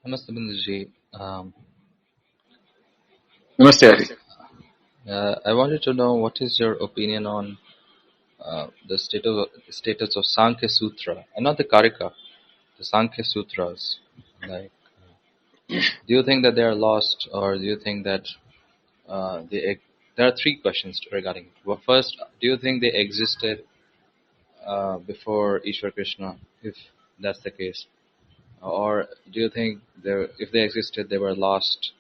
Namaste, Binduji. Namaste, Hari. I wanted to know what is your opinion on the status of Sankhya Sutra, and not the Karika, the Sankhya Sutras. Like, do you think that they are lost, or do you think that there are three questions regarding it. Well, first, do you think they existed before Ishwar Krishna, if that's the case, or do you think if they existed, they were lost?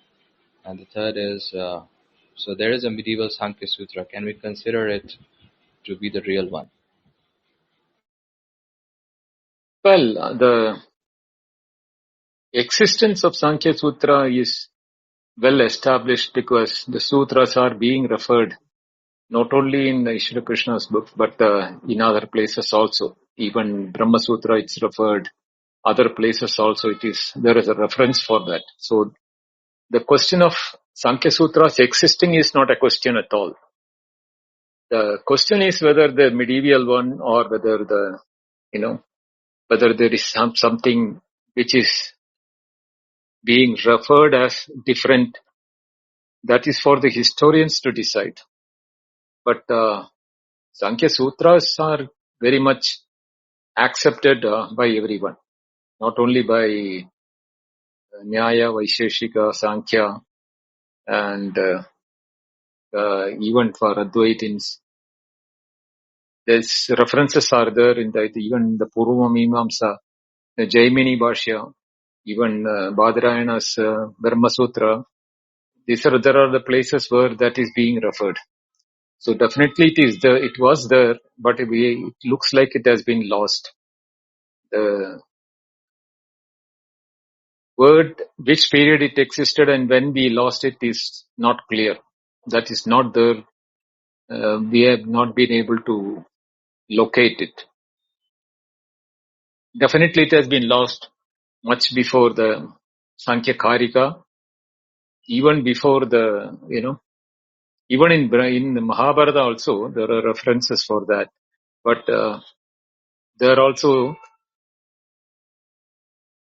And the third is, so there is a medieval Sankhya Sutra. Can we consider it to be the real one? Well, the existence of Sankhya Sutra is well established because the sutras are being referred not only in the Ishvara Krishna's book but in other places also. Even Brahma Sutra it's referred. Other places also there is a reference for that. So the question of Sankhya Sutras existing is not a question at all. The question is whether the medieval one or whether there is something which is being referred as different. That is for the historians to decide. But Sankhya Sutras are very much accepted by everyone, not only by Nyaya, Vaisheshika, Sankhya, and even for Advaitins. There's references are there in even the Purva Mimamsa, the Jaimini Bhashya, even Badarayana's Brahma Sutra. There are the places where that is being referred. So definitely it was there, but it looks like it has been lost. The word, which period it existed and when we lost it is not clear. That is not there. We have not been able to locate it. Definitely it has been lost much before the Sankhya Karika, even before even in the Mahabharata also, there are references for that. But there are also,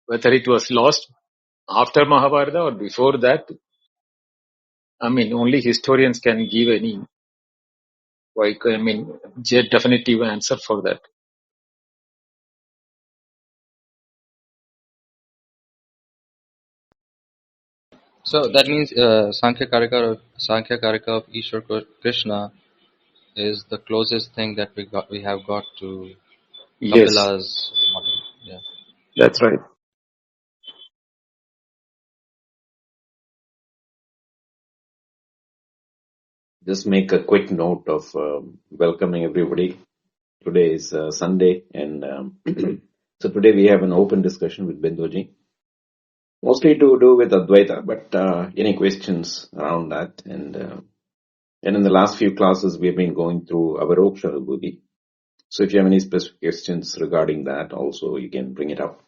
whether it was lost after Mahabharata or before that, only historians can give any definitive answer for that. So that means Sankhya Karika of Ishwar Krishna is the closest thing that we have got to Yes, Kapila's model. Yeah. that's right. Just make a quick note of welcoming everybody. Today is Sunday, and so today we have an open discussion with Binduji, mostly to do with Advaita, but any questions around that? And in the last few classes, we have been going through Avaroksha Vibhuti. So if you have any specific questions regarding that, also you can bring it up.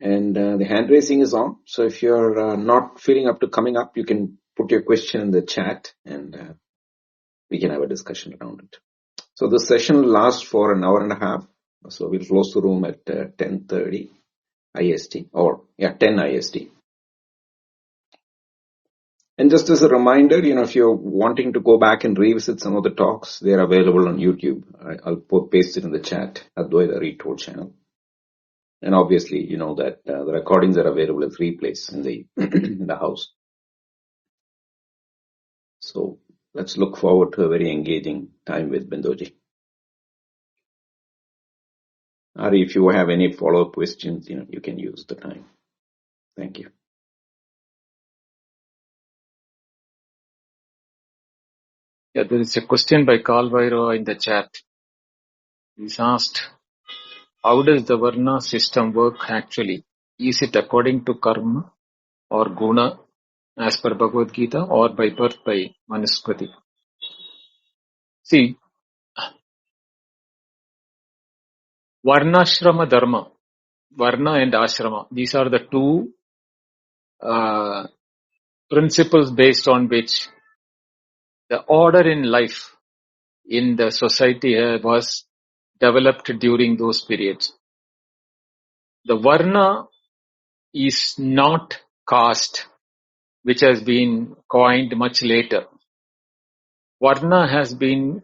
And the hand raising is on, so if you're not feeling up to coming up, you can put your question in the chat, and we can have a discussion around it. So the session will last for an hour and a half. So we'll close the room at 10:30 IST, or 10 IST. And just as a reminder, if you're wanting to go back and revisit some of the talks, they're available on YouTube. I'll paste it in the chat, Advaita Retold channel. And obviously, you know that the recordings are available as replays in the in the house. So let's look forward to a very engaging time with Binduji. Ari, if you have any follow-up questions, you can use the time. Thank you. Yeah, there is a question by Karl Vairo in the chat. He's asked, how does the Varna system work actually? Is it according to karma or guna as per Bhagavad Gita, or by birth by Manuskriti? See, Varnashrama Dharma, Varna and Ashrama, these are the two principles based on which the order in life in the society was developed during those periods. The Varna is not caste, which has been coined much later. Varna has been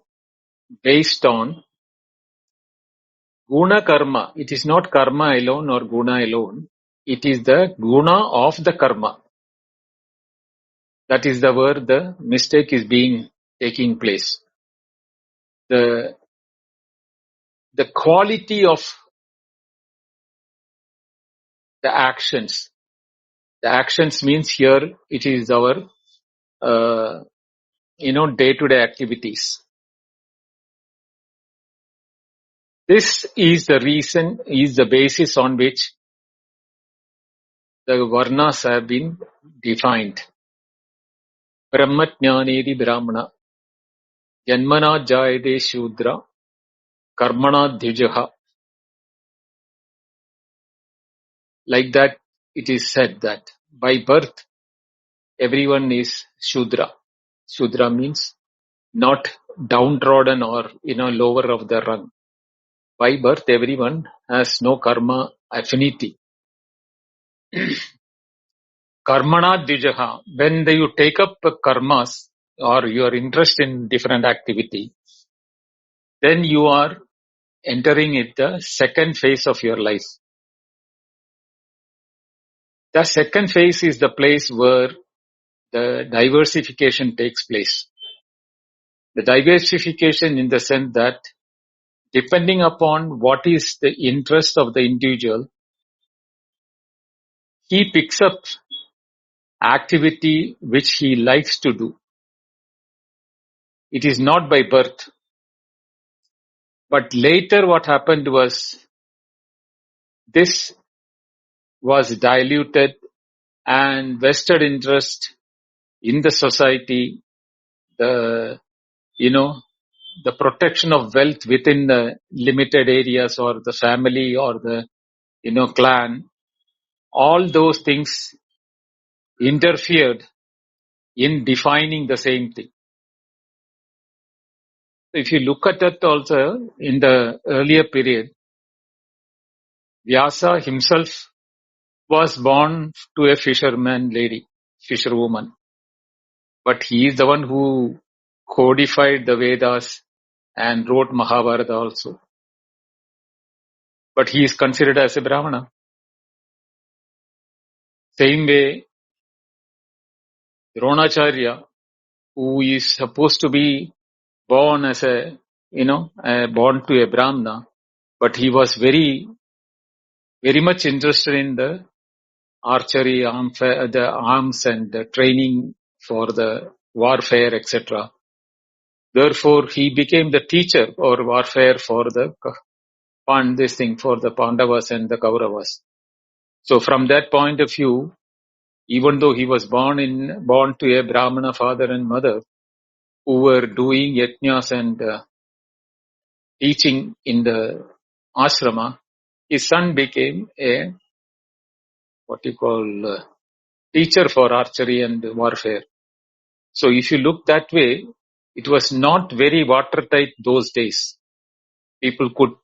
based on guna karma. It is not karma alone or guna alone. It is the guna of the karma. That is the where the mistake is taking place. The quality of the actions. The actions means here it is our day-to-day activities. This is the reason, is the basis on which the varnas have been defined. Brahmatjnanedi brahmana, janmana jayade shudra, karmana dhijaha. Like that, it is said that by birth, everyone is shudra. Shudra means not downtrodden or lower of the rung. By birth, everyone has no karma affinity. Karmana dhijaha. When you take up karmas or your interest in different activity, then you are entering it the second phase of your life. The second phase is the place where the diversification takes place. The diversification in the sense that depending upon what is the interest of the individual, he picks up activity which he likes to do. It is not by birth. But later what happened was this was diluted and vested interest in the society, the protection of wealth within the limited areas or the family or the clan, all those things interfered in defining the same thing. If you look at it also in the earlier period, Vyasa himself was born to a fisherwoman, but he is the one who codified the Vedas and wrote Mahabharata also. But he is considered as a Brahmana. Same way, Dronacharya, who is supposed to be born as born to a Brahmana, but he was very, very much interested in the archery, the arms and the training for the warfare, etc. Therefore, he became the teacher or warfare for the for the Pandavas and the Kauravas. So from that point of view, even though he was born to a Brahmana father and mother who were doing yajnas and teaching in the ashrama, his son became a teacher for archery and warfare. So if you look that way, it was not very watertight those days. People could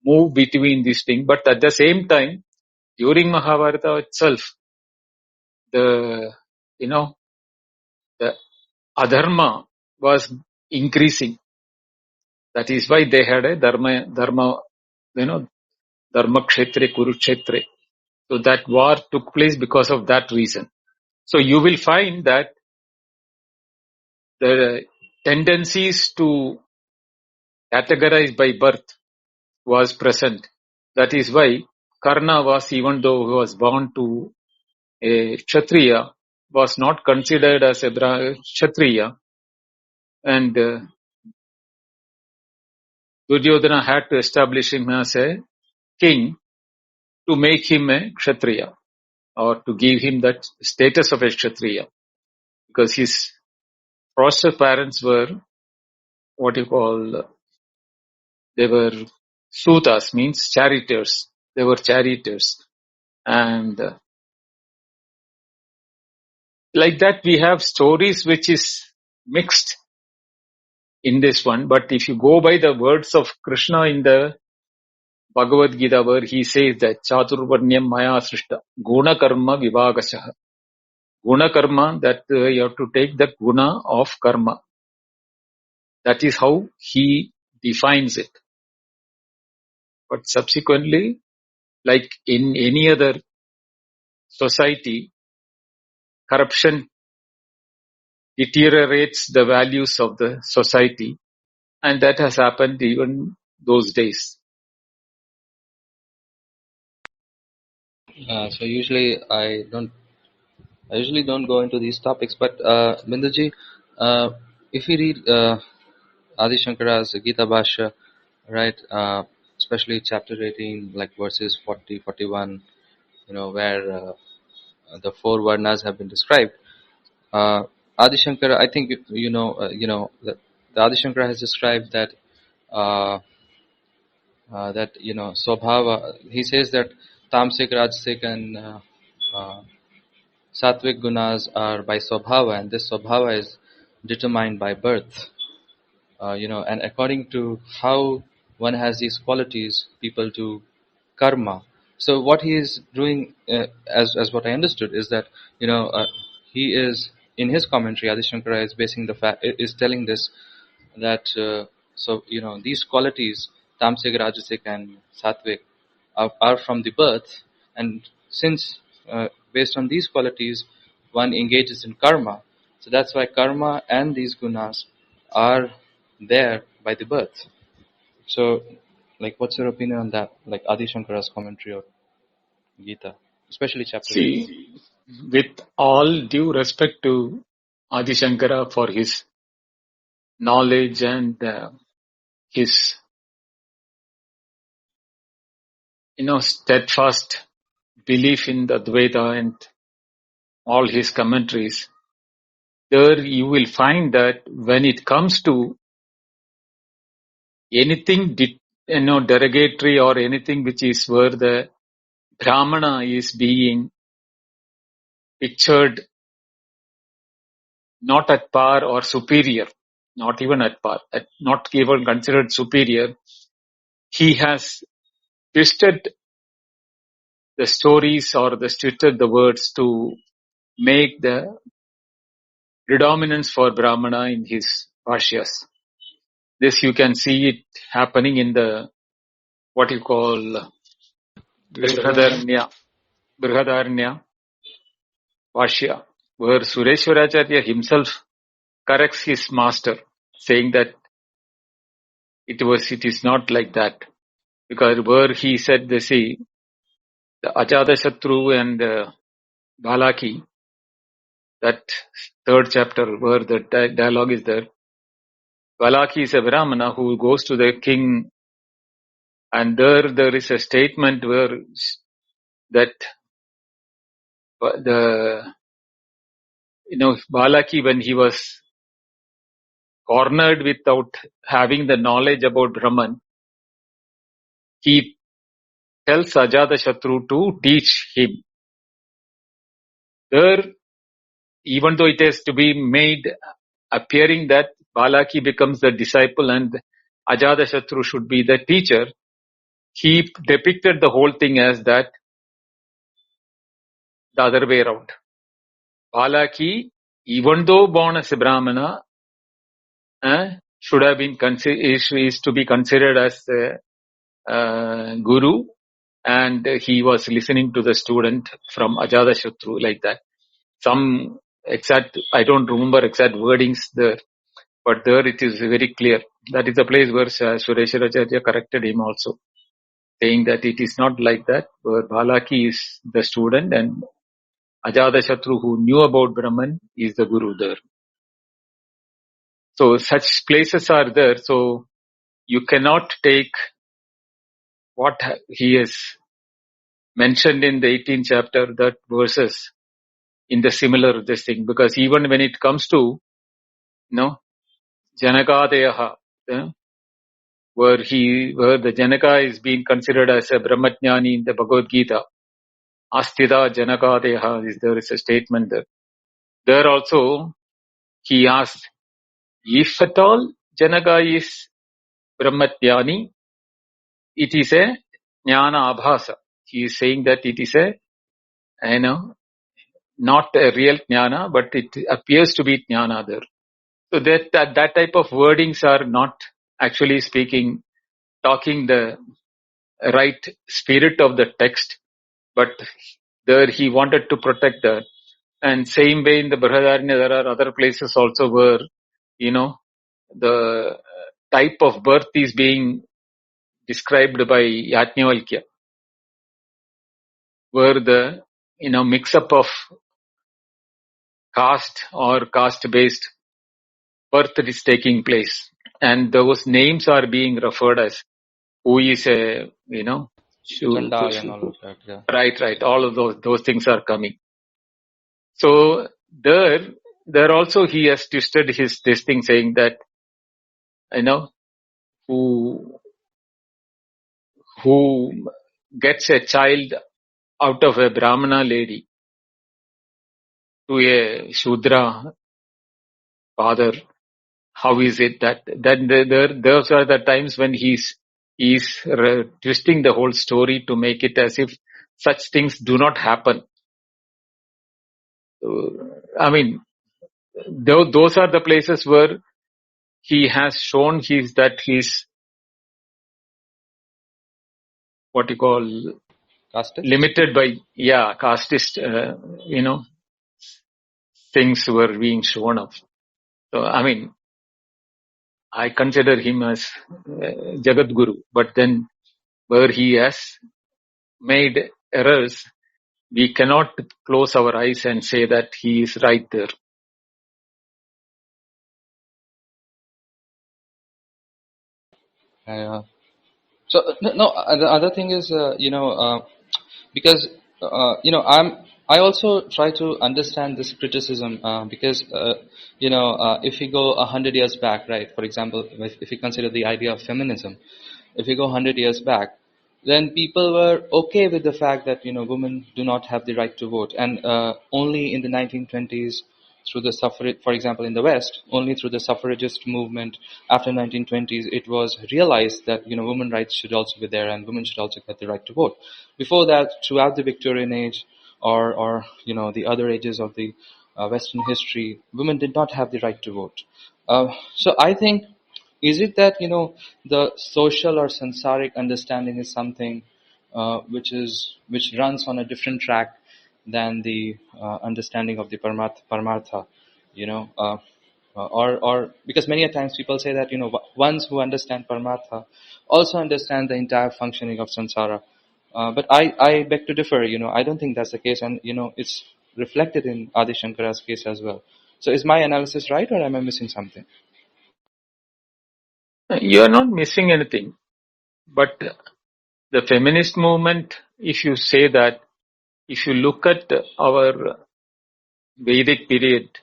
move between these things, but at the same time, during Mahabharata itself, the adharma was increasing. That is why they had a dharma kshetre, kurukshetre. So that war took place because of that reason. So you will find that the tendencies to categorize by birth was present. That is why Karna was, even though he was born to a Kshatriya, was not considered as a Kshatriya, and Duryodhana had to establish him as a king to make him a Kshatriya, or to give him that status of a Kshatriya, because his foster parents were they were Sutas, means charioteers. They were charioteers. And like that we have stories which is mixed in this one. But if you go by the words of Krishna in the Bhagavad Gita, where he says that Chaturvarnyam Maya Srishta Guna Karma Vibhagashaha. Guna Karma, that you have to take the guna of karma. That is how he defines it. But subsequently, like in any other society, corruption deteriorates the values of the society, and that has happened even those days. So usually I usually don't go into these topics, but Binduji, if we read Adi Shankara's Gita Bhashya, right, especially chapter 18, like verses 40, 41, where the four varnas have been described. Adi Shankara, I think the Adi Shankara has described that Swabhava. He says that Tamsik, Rajasik, and Sattvic gunas are by Swabhava, and this Swabhava is determined by birth. And according to how one has these qualities, people do karma. So what he is doing, as what I understood, is that he is in his commentary. Adi Shankara is basing is telling this that these qualities, Tamsik, Rajasic, and Sattvic, are from the birth, and since based on these qualities, one engages in karma. So that's why karma and these gunas are there by the birth. So, like, what's your opinion on that? Like Adi Shankara's commentary of Gita, especially chapter 8. See, with all due respect to Adi Shankara for his knowledge and his steadfast belief in the Advaita and all his commentaries, there you will find that when it comes to anything derogatory or anything which is where the Brahmana is being pictured not at par or superior, not even at par, not even considered superior, he has twisted the stories or twisted the words to make the predominance for Brahmana in his Bhashyas. This you can see it happening in the what you call Brihadaranya Bhashya, where Sureshwaracharya himself corrects his master, saying that it is not like that. Because where he said, the Ajatashatru and Balaki, that third chapter where the dialogue is there, Balaki is a Brahmana who goes to the king, and there is a statement where that Balaki, when he was cornered without having the knowledge about Brahman, he tells Ajatashatru to teach him. There, even though it has to be made appearing that Balaki becomes the disciple and Ajatashatru should be the teacher, he depicted the whole thing as that the other way around. Balaki, even though born as a Brahmana, should have been is to be considered as a guru, and he was listening to the student from Ajatashatru like that. Some exact, I don't remember exact wordings there, but there it is very clear. That is the place where Sureshwaracharya corrected him also, saying that it is not like that, where Balaki is the student and Ajatashatru, who knew about Brahman, is the guru there. So such places are there. So you cannot take what he has mentioned in the 18th chapter, that verses, in the similar this thing, because even when it comes to Janakadeyaha, where the Janaka is being considered as a Brahmajnani in the Bhagavad Gita, Astida Janakadeyaha, there is a statement there. There also he asked, if at all Janaka is Brahmajnani, it is a jnana abhasa. He is saying that it is a, not a real jnana, but it appears to be jnana there. So that type of wordings are not actually talking the right spirit of the text, but there he wanted to protect that. And same way in the Brihadaranya, there are other places also where, the type of birth is being described by Yajnavalkya, where the, mix-up of caste or caste-based birth is taking place. And those names are being referred as who is a, Chandal and all of that. Yeah. Right. All of those things are coming. So there also he has twisted this thing, saying that, who gets a child out of a Brahmana lady to a Shudra father, how is it that then those are the times when he's twisting the whole story to make it as if such things do not happen. I mean, those are the places where he has shown that he's what you call Casteist? limited by casteist things were being shown up. So I mean, I consider him as Jagat Guru, but then where he has made errors, we cannot close our eyes and say that he is right there. So no. The other thing is, because I also try to understand this criticism because if we go 100 years back, right? For example, if we consider the idea of feminism, if we go 100 years back, then people were okay with the fact that women do not have the right to vote, and only in the 1920s, through the suffrage, for example, in the West, only through the suffragist movement after 1920s, it was realized that women rights should also be there and women should also get the right to vote. Before that, throughout the Victorian age or the other ages of the Western history, women did not have the right to vote. So I think, is it that the social or sansaric understanding is something which runs on a different track than the understanding of the Paramartha, or because many a times people say that ones who understand Paramartha also understand the entire functioning of samsara. But I beg to differ. I don't think that's the case, and it's reflected in Adi Shankara's case as well. So is my analysis right, or am I missing something? You are not missing anything, but the feminist movement, if you say that, if you look at our Vedic period,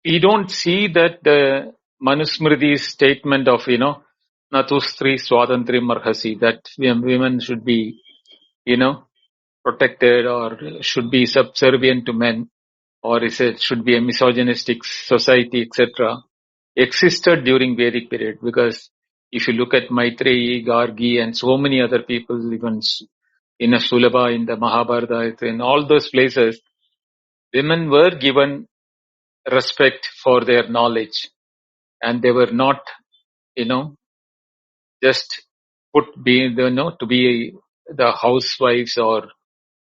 we don't see that the Manusmriti's statement of, Natustri Swadantri Marhasi, that women should be, protected or should be subservient to men, or should be a misogynistic society, etc., existed during Vedic period. Because if you look at Maitreyi, Gargi, and so many other people, even in a Sulabha, in the Mahabharata, in all those places, women were given respect for their knowledge, and they were not, just to be the housewives or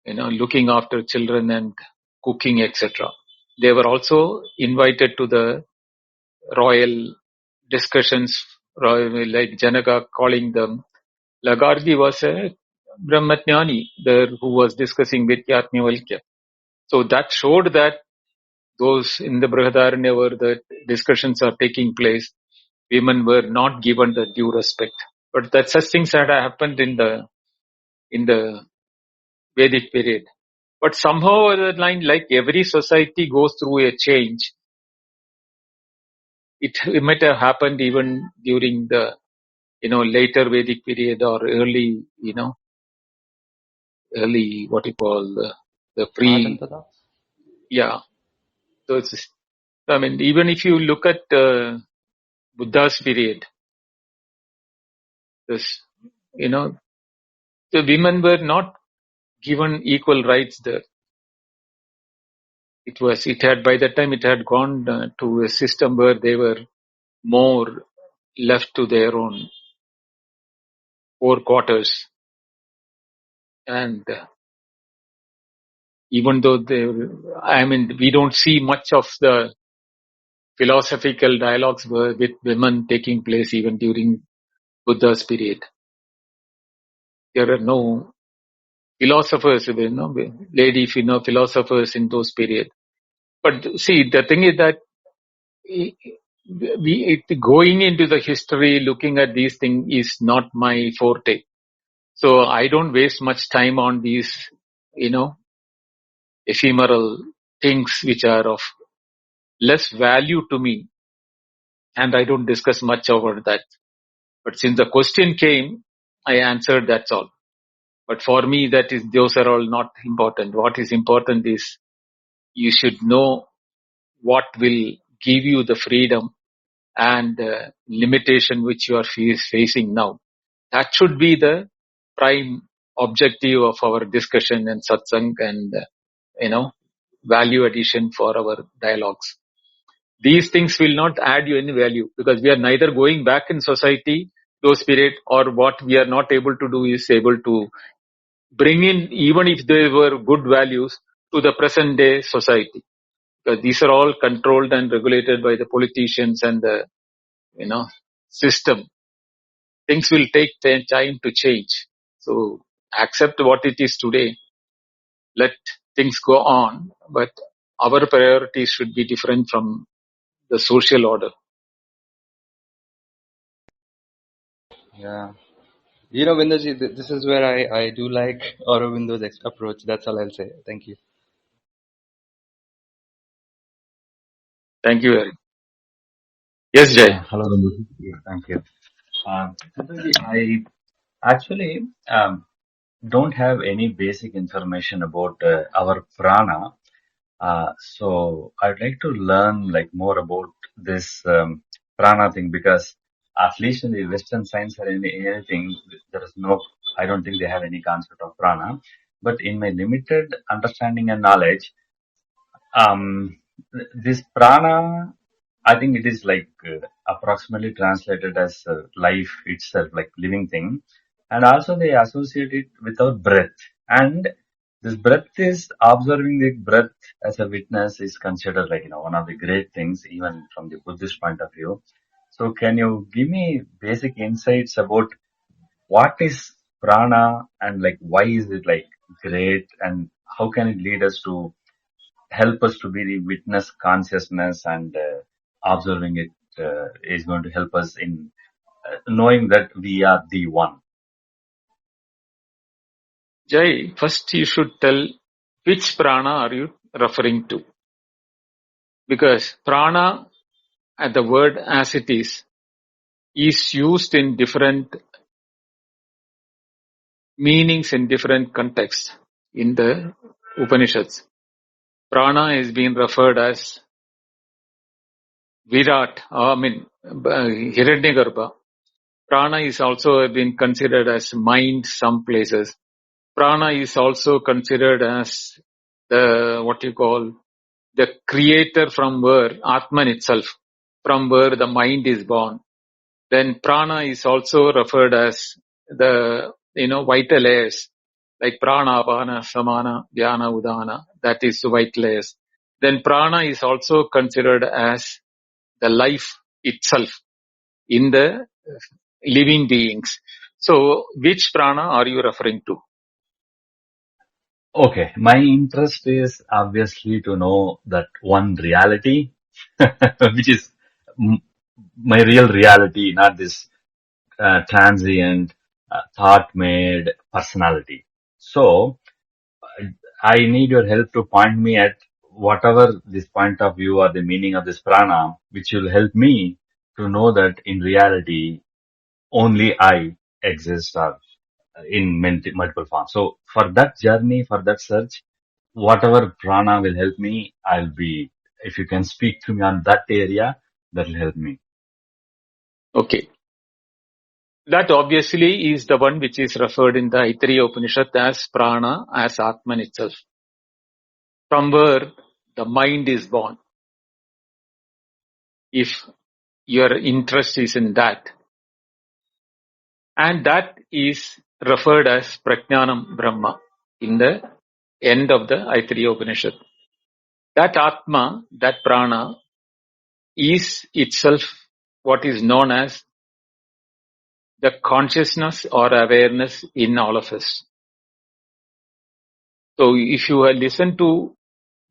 looking after children and cooking, etc. They were also invited to the royal discussions, like Janaka calling them. Lagargi was a Brahmatnyani there who was discussing with Yajnavalkya. So that showed that those in the Brihadaranya where the discussions are taking place, women were not given the due respect. But that such things had happened in the Vedic period. But somehow or the line, like every society goes through a change, it might have happened even during the later Vedic period or early what you call the pre. Mahajanpada? Yeah. So even if you look at Buddha's period, this the women were not given equal rights there. By that time it had gone to a system where they were more left to their own four quarters. And even though we don't see much of the philosophical dialogues with women taking place even during Buddha's period. There are no philosophers, lady philosophers in those periods. But see, the thing is that going into the history, looking at these things is not my forte. So I don't waste much time on these, ephemeral things which are of less value to me, and I don't discuss much over that. But since the question came, I answered, that's all. But for me, those are all not important. What is important is you should know what will give you the freedom and limitation which you are facing now. That should be the prime objective of our discussion and satsang and, value addition for our dialogues. These things will not add you any value because we are neither going back in society, those period, or what we are not able to do is able to bring in, even if they were good values, to the present day society. Because these are all controlled and regulated by the politicians and the, system. Things will take time to change. So accept what it is today. Let things go on, but our priorities should be different from the social order. Yeah. Vindoji, this is where I do like Aurobindo's approach. That's all I'll say. Thank you. Thank you, Eric. Yes, Jay. Hello, Randu. Thank you. Randuji, I actually don't have any basic information about our prana. So I'd like to learn more about this prana thing, because at least in the Western science or anything, there is I don't think they have any concept of prana. But in my limited understanding and knowledge, this prana, I think it is approximately translated as life itself, like living thing. And also they associate it with our breath. And this breath is observing the breath as a witness is considered one of the great things, even from the Buddhist point of view. So can you give me basic insights about what is prana and why is it great, and how can it lead us to help us to be the witness consciousness, and observing it is going to help us in knowing that we are the one. Jay, first you should tell which prana are you referring to. Because prana, at the word as it is used in different meanings in different contexts in the Upanishads. Prana is being referred as Virat, Hiranyagarbha. Prana is also been considered as mind some places. Prana is also considered as the creator from where, Atman itself, from where the mind is born. Then prana is also referred as the, vital layers, like prana, apana, samana, dhyana, udana, that is vital layers. Then prana is also considered as the life itself in the living beings. So which prana are you referring to? Okay, my interest is obviously to know that one reality, which is my real reality, not this transient, thought-made personality. So I need your help to point me at whatever this point of view or the meaning of this prana, which will help me to know that in reality only I exist or in multiple forms. So for that journey, for that search, whatever prana will help me, if you can speak to me on that area, that will help me. Okay. That obviously is the one which is referred in the Aitreya Upanishad as prana, as Atman itself, from where the mind is born. If your interest is in that, and that is referred as Prajnanam Brahma in the end of the Aitreya Upanishad. That Atma, that prana, is itself what is known as the consciousness or awareness in all of us. So if you listen to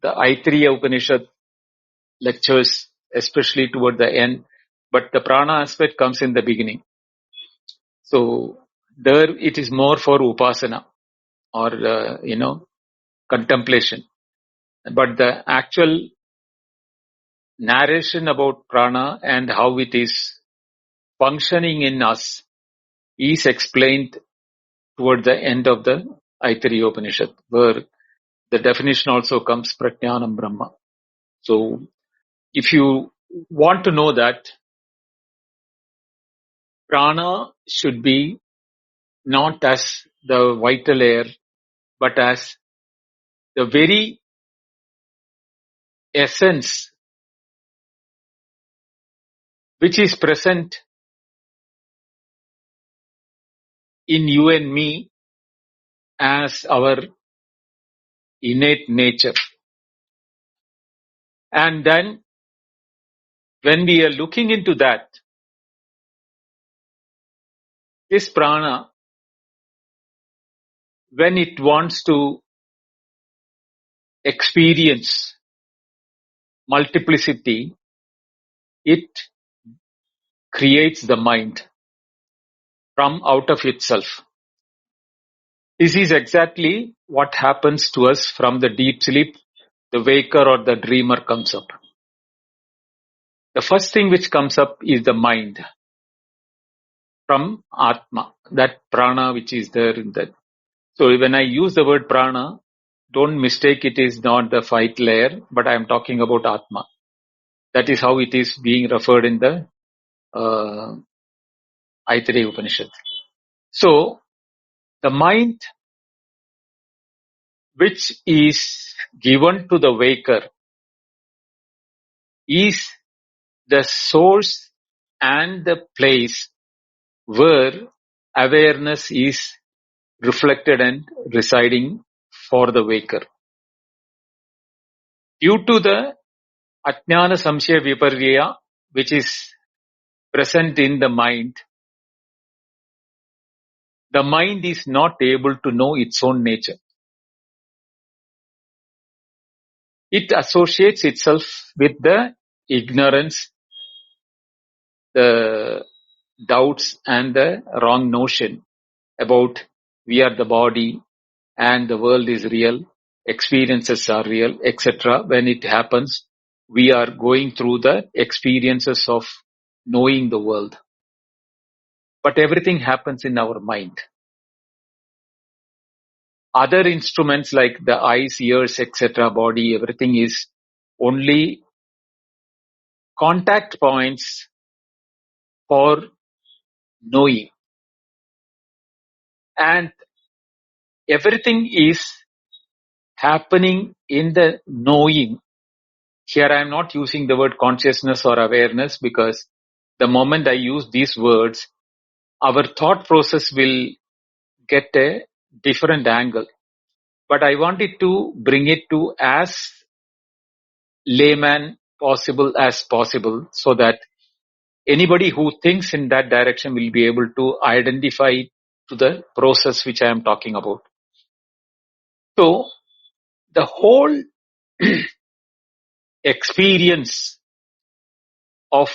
the Aitreya Upanishad lectures, especially toward the end, but the prana aspect comes in the beginning. So there it is more for upasana or, contemplation. But the actual narration about prana and how it is functioning in us is explained toward the end of the Aitreya Upanishad, where the definition also comes Prajnanam Brahma. So if you want to know that, prana should be not as the vital air, but as the very essence which is present in you and me as our innate nature. And then when we are looking into that, this prana, when it wants to experience multiplicity, it creates the mind from out of itself. This is exactly what happens to us from the deep sleep. The waker or the dreamer comes up. The first thing which comes up is the mind from Atma, that prana which is there in that. So when I use the word prana, don't mistake it is not the five layer, but I am talking about Atma. That is how it is being referred in the Aitreya Upanishad. So the mind which is given to the waker is the source and the place where awareness is reflected and residing for the waker. Due to the Ajnana Samshaya Viparya, which is present in the mind is not able to know its own nature. It associates itself with the ignorance, the doubts and the wrong notion about we are the body and the world is real, experiences are real, etc. When it happens, we are going through the experiences of knowing the world. But everything happens in our mind. Other instruments like the eyes, ears, etc., body, everything is only contact points for knowing. And everything is happening in the knowing. Here I am not using the word consciousness or awareness because the moment I use these words, our thought process will get a different angle. But I wanted to bring it to as layman possible as possible so that anybody who thinks in that direction will be able to identify to the process which I am talking about. So the whole experience of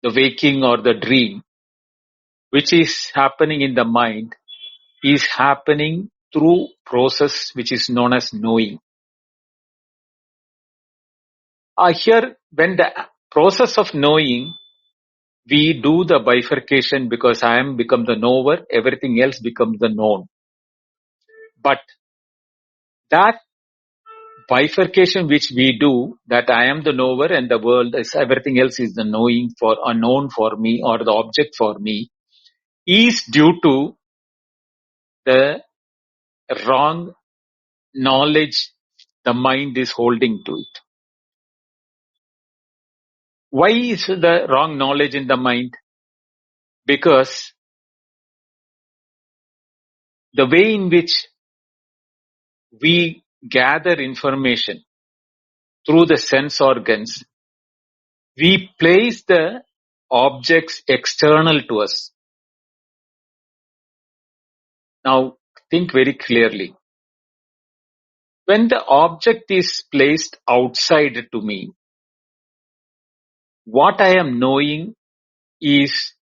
the waking or the dream, which is happening in the mind, is happening through process which is known as knowing. Here, when the process of knowing, we do the bifurcation because I am become the knower, everything else becomes the known. But that bifurcation which we do, that I am the knower and the world is everything else is the knowing for unknown for me or the object for me, is due to the wrong knowledge the mind is holding to it. Why is the wrong knowledge in the mind? Because the way in which we gather information through the sense organs, we place the objects external to us. Now, think very clearly. When the object is placed outside to me, what I am knowing is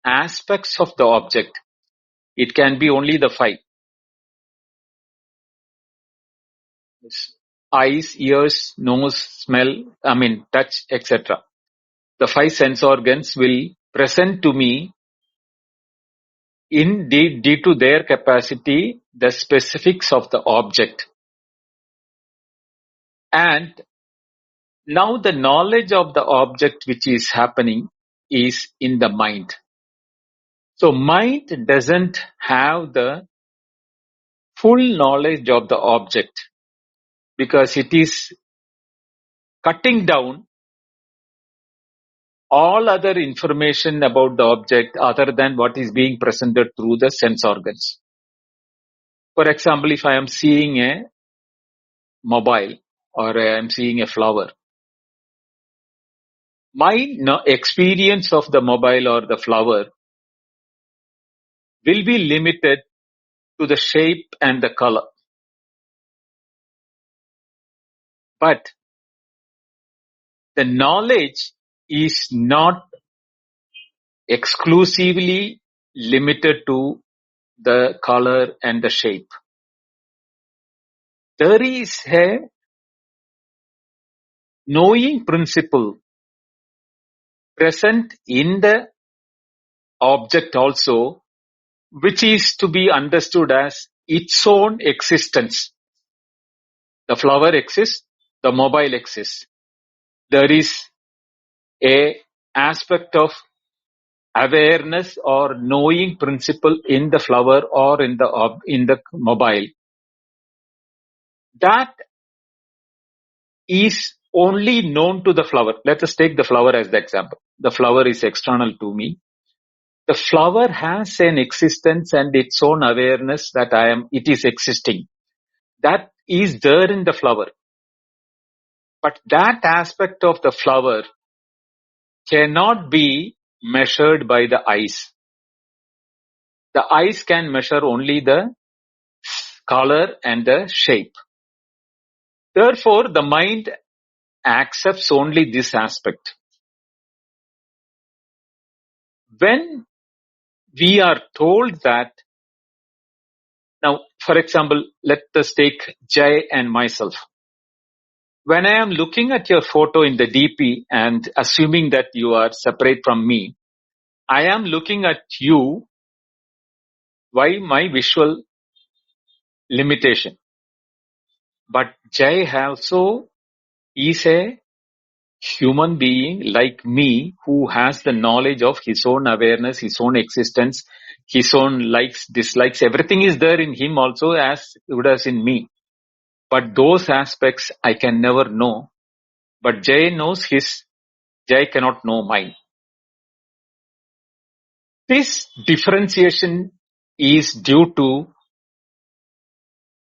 aspects of the object. It can be only the five. Eyes, ears, nose, smell, touch, etc. The five sense organs will present to me due to their capacity the specifics of the object. And now the knowledge of the object which is happening is in the mind. So mind doesn't have the full knowledge of the object because it is cutting down all other information about the object other than what is being presented through the sense organs. For example, if I am seeing a mobile or I am seeing a flower, my experience of the mobile or the flower will be limited to the shape and the color. But the knowledge is not exclusively limited to the color and the shape. There is a knowing principle present in the object also, which is to be understood as its own existence. The flower exists, the mobile exists. There is a aspect of awareness or knowing principle in the flower or in the mobile. That is only known to the flower. Let us take the flower as the example. The flower is external to me. The flower has an existence and its own awareness that it is existing. That is there in the flower. But that aspect of the flower cannot be measured by the eyes. The eyes can measure only the color and the shape. Therefore, the mind accepts only this aspect. When we are told that, now, for example, let us take Jay and myself. When I am looking at your photo in the DP and assuming that you are separate from me, I am looking at you by my visual limitation. But Jay also is a human being like me who has the knowledge of his own awareness, his own existence, his own likes, dislikes. Everything is there in him also as good as in me. But those aspects I can never know. But Jay knows his, Jay cannot know mine. This differentiation is due to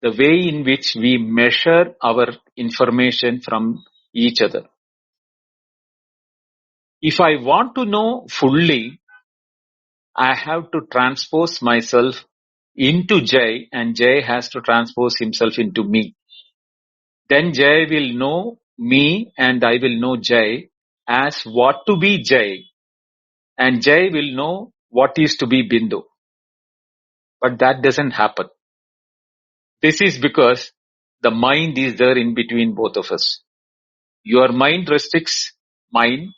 the way in which we measure our information from each other. If I want to know fully, I have to transpose myself into Jay and Jay has to transpose himself into me. Then Jay will know me and I will know Jay as what to be Jay and Jay will know what is to be Bindu. But that doesn't happen. This is because the mind is there in between both of us. Your mind restricts mine,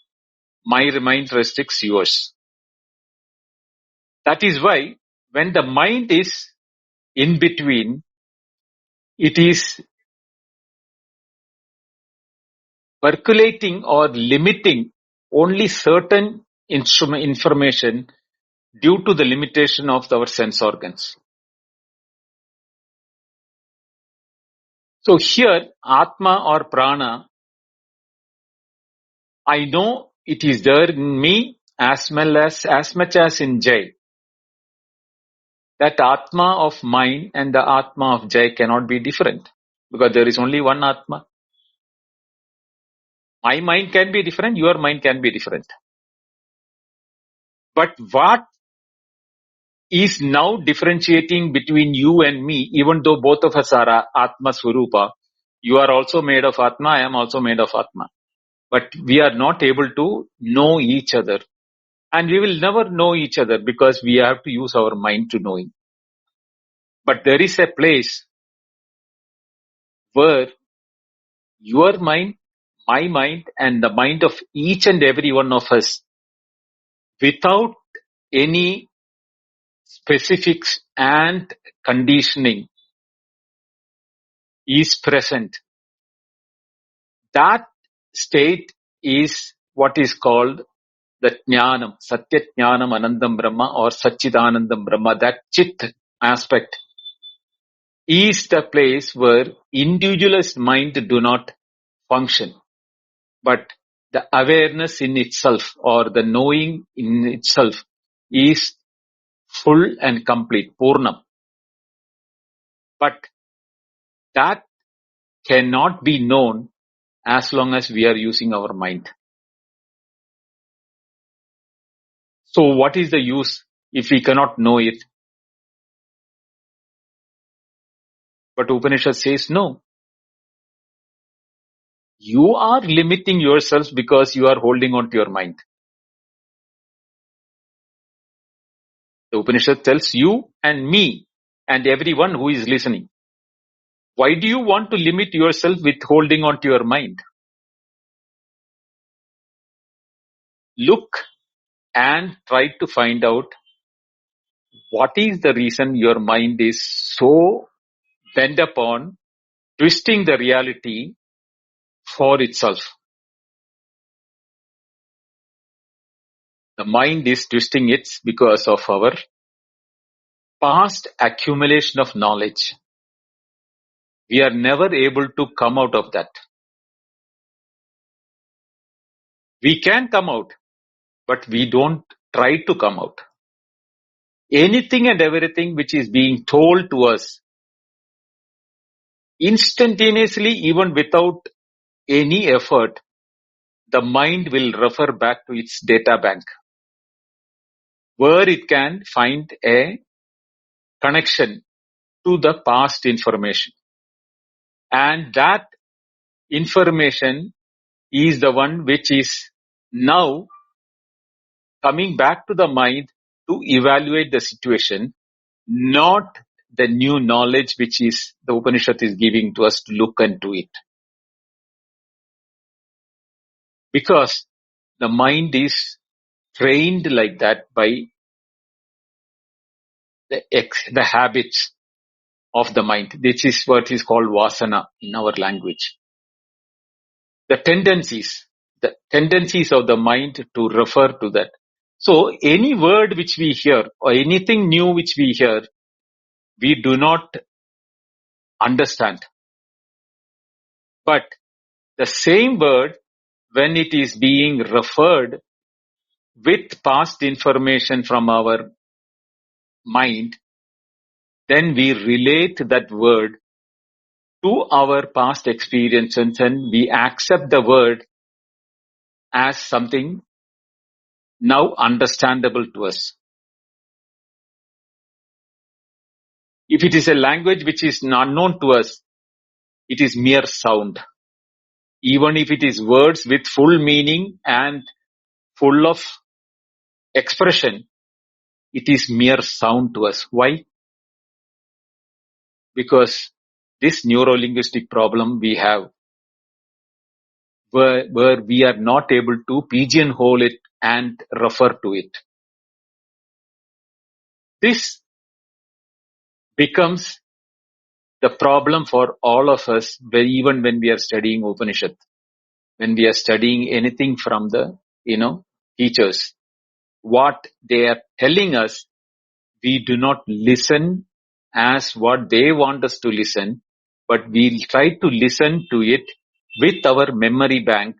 my mind restricts yours. That is why when the mind is in between, it is percolating or limiting only certain information due to the limitation of our sense organs. So here, Atma or Prana, I know it is there in me as much as in Jai. That Atma of mine and the Atma of Jai cannot be different, because there is only one Atma. My mind can be different, your mind can be different. But what is now differentiating between you and me, even though both of us are Atma Swarupa, you are also made of Atma, I am also made of Atma. But we are not able to know each other. And we will never know each other because we have to use our mind to know it. But there is a place where your mind, my mind, and the mind of each and every one of us, without any specifics and conditioning, is present. That state is what is called the Jnanam, Satya Jnanam Anandam Brahma or Satchidanandam Brahma. That Chit aspect is the place where individualist mind do not function. But the awareness in itself or the knowing in itself is full and complete, Purnam. But that cannot be known as long as we are using our mind. So what is the use if we cannot know it? But Upanishad says no. You are limiting yourself because you are holding on to your mind. The Upanishad tells you and me and everyone who is listening, why do you want to limit yourself with holding on to your mind? Look and try to find out what is the reason your mind is so bent upon twisting the reality for itself. The mind is twisting it because of our past accumulation of knowledge. We are never able to come out of that. We can come out, but we don't try to come out. Anything and everything which is being told to us instantaneously, even without any effort, the mind will refer back to its data bank, where it can find a connection to the past information. And that information is the one which is now coming back to the mind to evaluate the situation, not the new knowledge which is the Upanishad is giving to us to look into it. Because the mind is trained like that by the habits of the mind. This is what is called vasana in our language. The tendencies of the mind to refer to that. So any word which we hear or anything new which we hear, we do not understand. But the same word, when it is being referred with past information from our mind, then we relate that word to our past experiences and we accept the word as something now understandable to us. If it is a language which is unknown to us, it is mere sound. Even if it is words with full meaning and full of expression, it is mere sound to us. Why? Because this neuro-linguistic problem we have, where we are not able to pigeonhole it and refer to it. This becomes the problem for all of us, even when we are studying Upanishad, when we are studying anything from the, teachers. what they are telling us, we do not listen as what they want us to listen, but we try to listen to it with our memory bank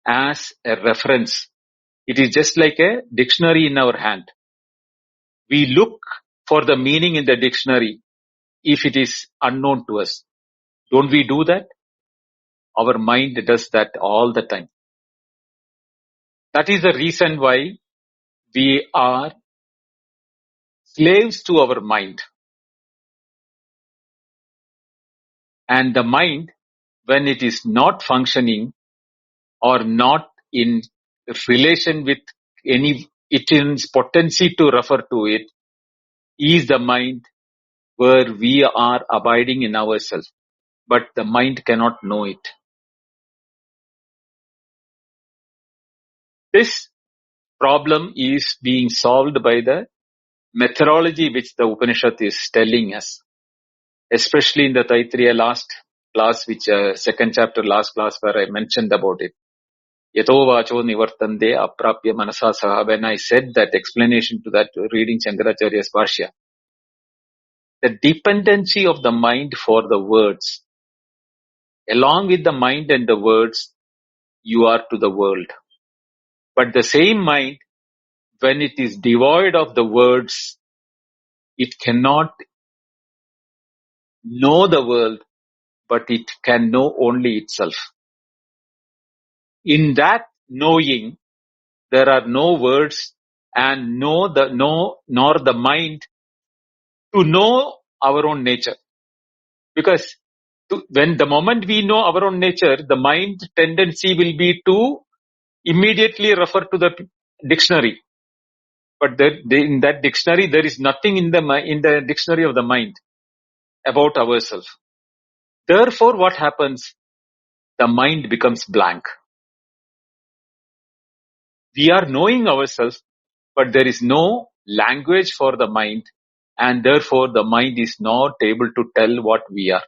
as a reference. It is just like a dictionary in our hand. We look for the meaning in the dictionary if it is unknown to us. Don't we do that? Our mind does that all the time. That is the reason why we are slaves to our mind. And the mind, when it is not functioning or not in relation with its potency to refer to it, is the mind where we are abiding in ourselves. But the mind cannot know it. This problem is being solved by the methodology which the Upanishad is telling us, especially in the Taittiriya last class, which second chapter last class where I mentioned about it. Yato vacho nivartande aprapya manasa saha. When I said that explanation to that, reading Shankaracharya's Bhashya, the dependency of the mind for the words, along with the mind and the words, you are to the world. But the same mind, when it is devoid of the words, it cannot know the world, but it can know only itself. In that knowing, there are no words and nor the mind to know our own nature. Because when the moment we know our own nature, the mind tendency will be to immediately refer to the dictionary. But in that dictionary, there is nothing in the dictionary of the mind about ourselves. Therefore, what happens? The mind becomes blank. We are knowing ourselves, but there is no language for the mind, and therefore the mind is not able to tell what we are.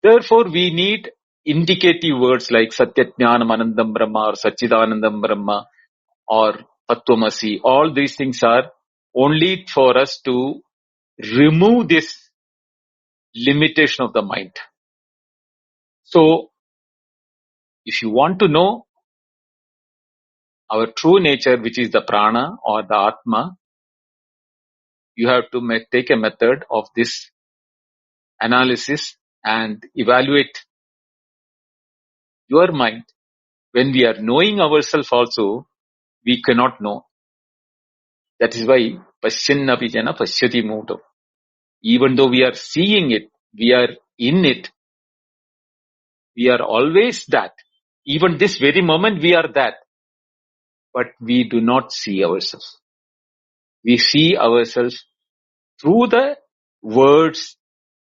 Therefore, we need indicative words like Satyajnanam Anandam Brahma or Satchidanandam Brahma or Tattvamasi. All these things are only for us to remove this limitation of the mind. So, if you want to know our true nature, which is the prana or the atma, you have to take a method of this analysis and evaluate your mind. When we are knowing ourselves also, we cannot know. That is why Paschyannapi jana pashyati muto. Even though we are seeing it, we are in it, we are always that. Even this very moment we are that. But we do not see ourselves. We see ourselves through the words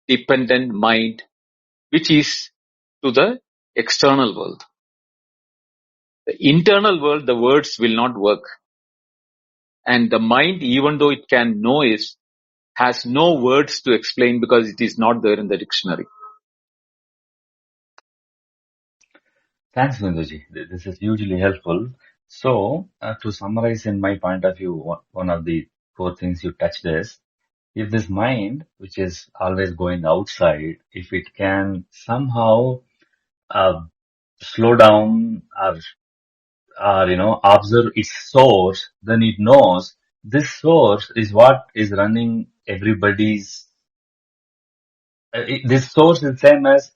dependent mind, which is to the external world. The internal world, the words will not work. And the mind, even though it can know it, has no words to explain because it is not there in the dictionary. Thanks, Binduji. This is hugely helpful. So, to summarize in my point of view, one of the core things you touched is, if this mind, which is always going outside, if it can somehow slow down or observe its source, then it knows this source is what is running everybody's. This source is same as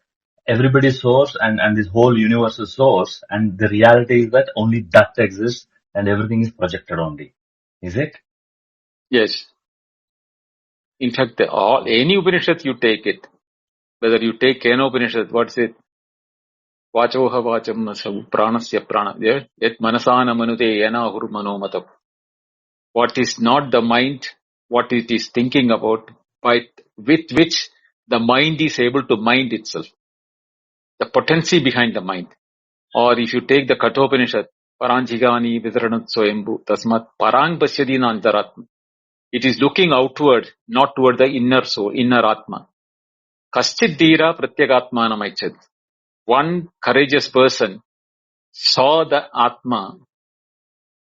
everybody's source and this whole universe's source, and the reality is that only that exists and everything is projected only. Is it? Yes. In fact, any Upanishad you take it, whether you take Kena Upanishad, what's it? Vachoha vacham nasavu pranasya prana. Yet manasana manute yena ahur manomatam. What is not the mind, what it is thinking about, but with which the mind is able to mind itself. The potency behind the mind. Or if you take the Kathopanishad, Paranjigani Vidaranutsoembu, Tasmat Parang Pasyadina Antaratma. It is looking outward, not toward the inner soul, inner Atma. Kaschid Dhira Pratyagatmanam Aichad. One courageous person saw the Atma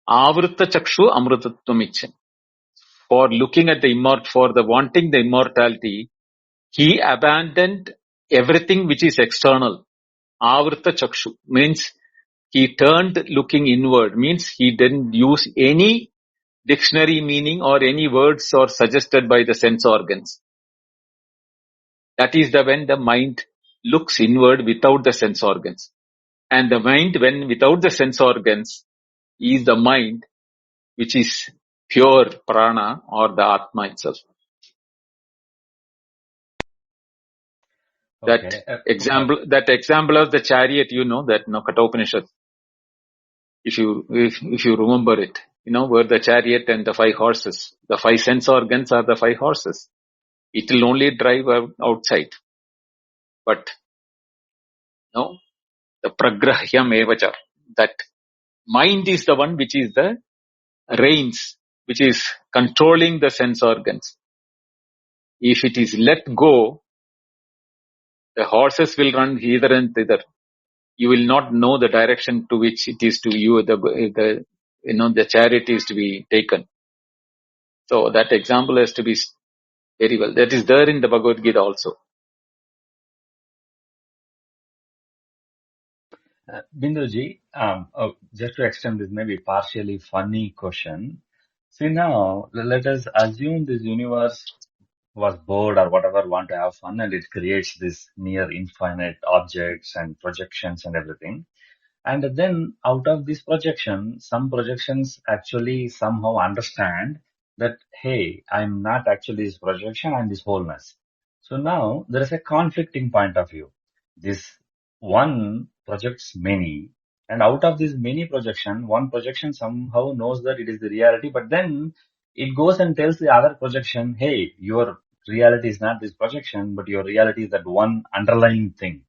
Avrita chakshu amrutatvam ichcham. For looking at for the wanting the immortality, he abandoned everything which is external. Avrita chakshu means he turned looking inward, means he didn't use any dictionary meaning or any words or suggested by the sense organs. That is when the mind looks inward without the sense organs. And the mind, when without the sense organs, is the mind which is pure prana or the Atma itself. Okay. That example of the chariot, that Kathopanishad, if you remember it, where the chariot and the 5 horses, the 5 sense organs are the 5 horses. It will only drive outside. But no, the pragrahyam evacha, that mind is the one which is the reins, which is controlling the sense organs. If it is let go, the horses will run hither and thither. You will not know the direction to which it is to you, the chariot is to be taken. So that example has to be very well. That is there in the Bhagavad Gita also. Binduji, just to extend this maybe partially funny question. See now, let us assume this universe was bored or whatever, want to have fun, and it creates this near infinite objects and projections and everything. And then out of this projection, some projections actually somehow understand that, hey, I'm not actually this projection, I'm this wholeness. So now there is a conflicting point of view. This one projects many, and out of this many projection, one projection somehow knows that it is the reality, but then it goes and tells the other projection, hey, your reality is not this projection, but your reality is that one underlying thing.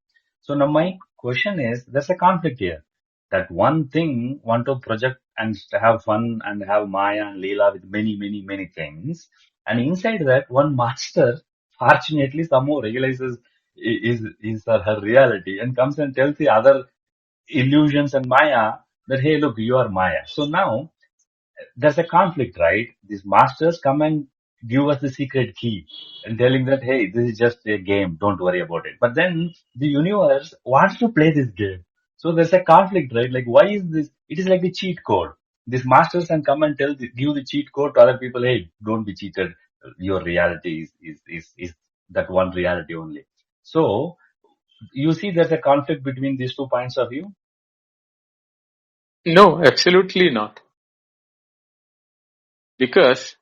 So now my question is, there's a conflict here. That one thing want to project and have fun and have Maya and Leela with many, many, many things. And inside that, one master fortunately somehow realizes is or her reality and comes and tells the other illusions and Maya that, hey, look, you are Maya. So now there's a conflict, right? These masters come and give us the secret key and telling that, hey, this is just a game, don't worry about it. But then the universe wants to play this game. So there's a conflict, right? Like, why is this? It is like the cheat code. These masters can come and give the cheat code to other people, hey, don't be cheated. Your reality is that one reality only. So you see there's a conflict between these 2 points of view? No, absolutely not. Because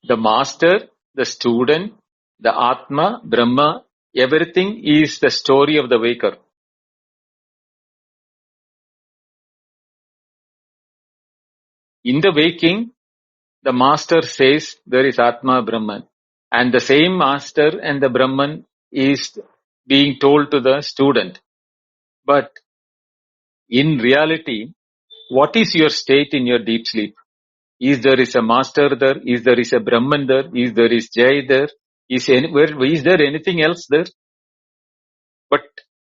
the master, the student, the Atma, Brahma, everything is the story of the waker. In the waking, the master says there is Atma, Brahman. And the same master and the Brahman is being told to the student. But in reality, what is your state in your deep sleep? Is there a master there? Is there a Brahman there? Is there Jai there? Is there anything else there? But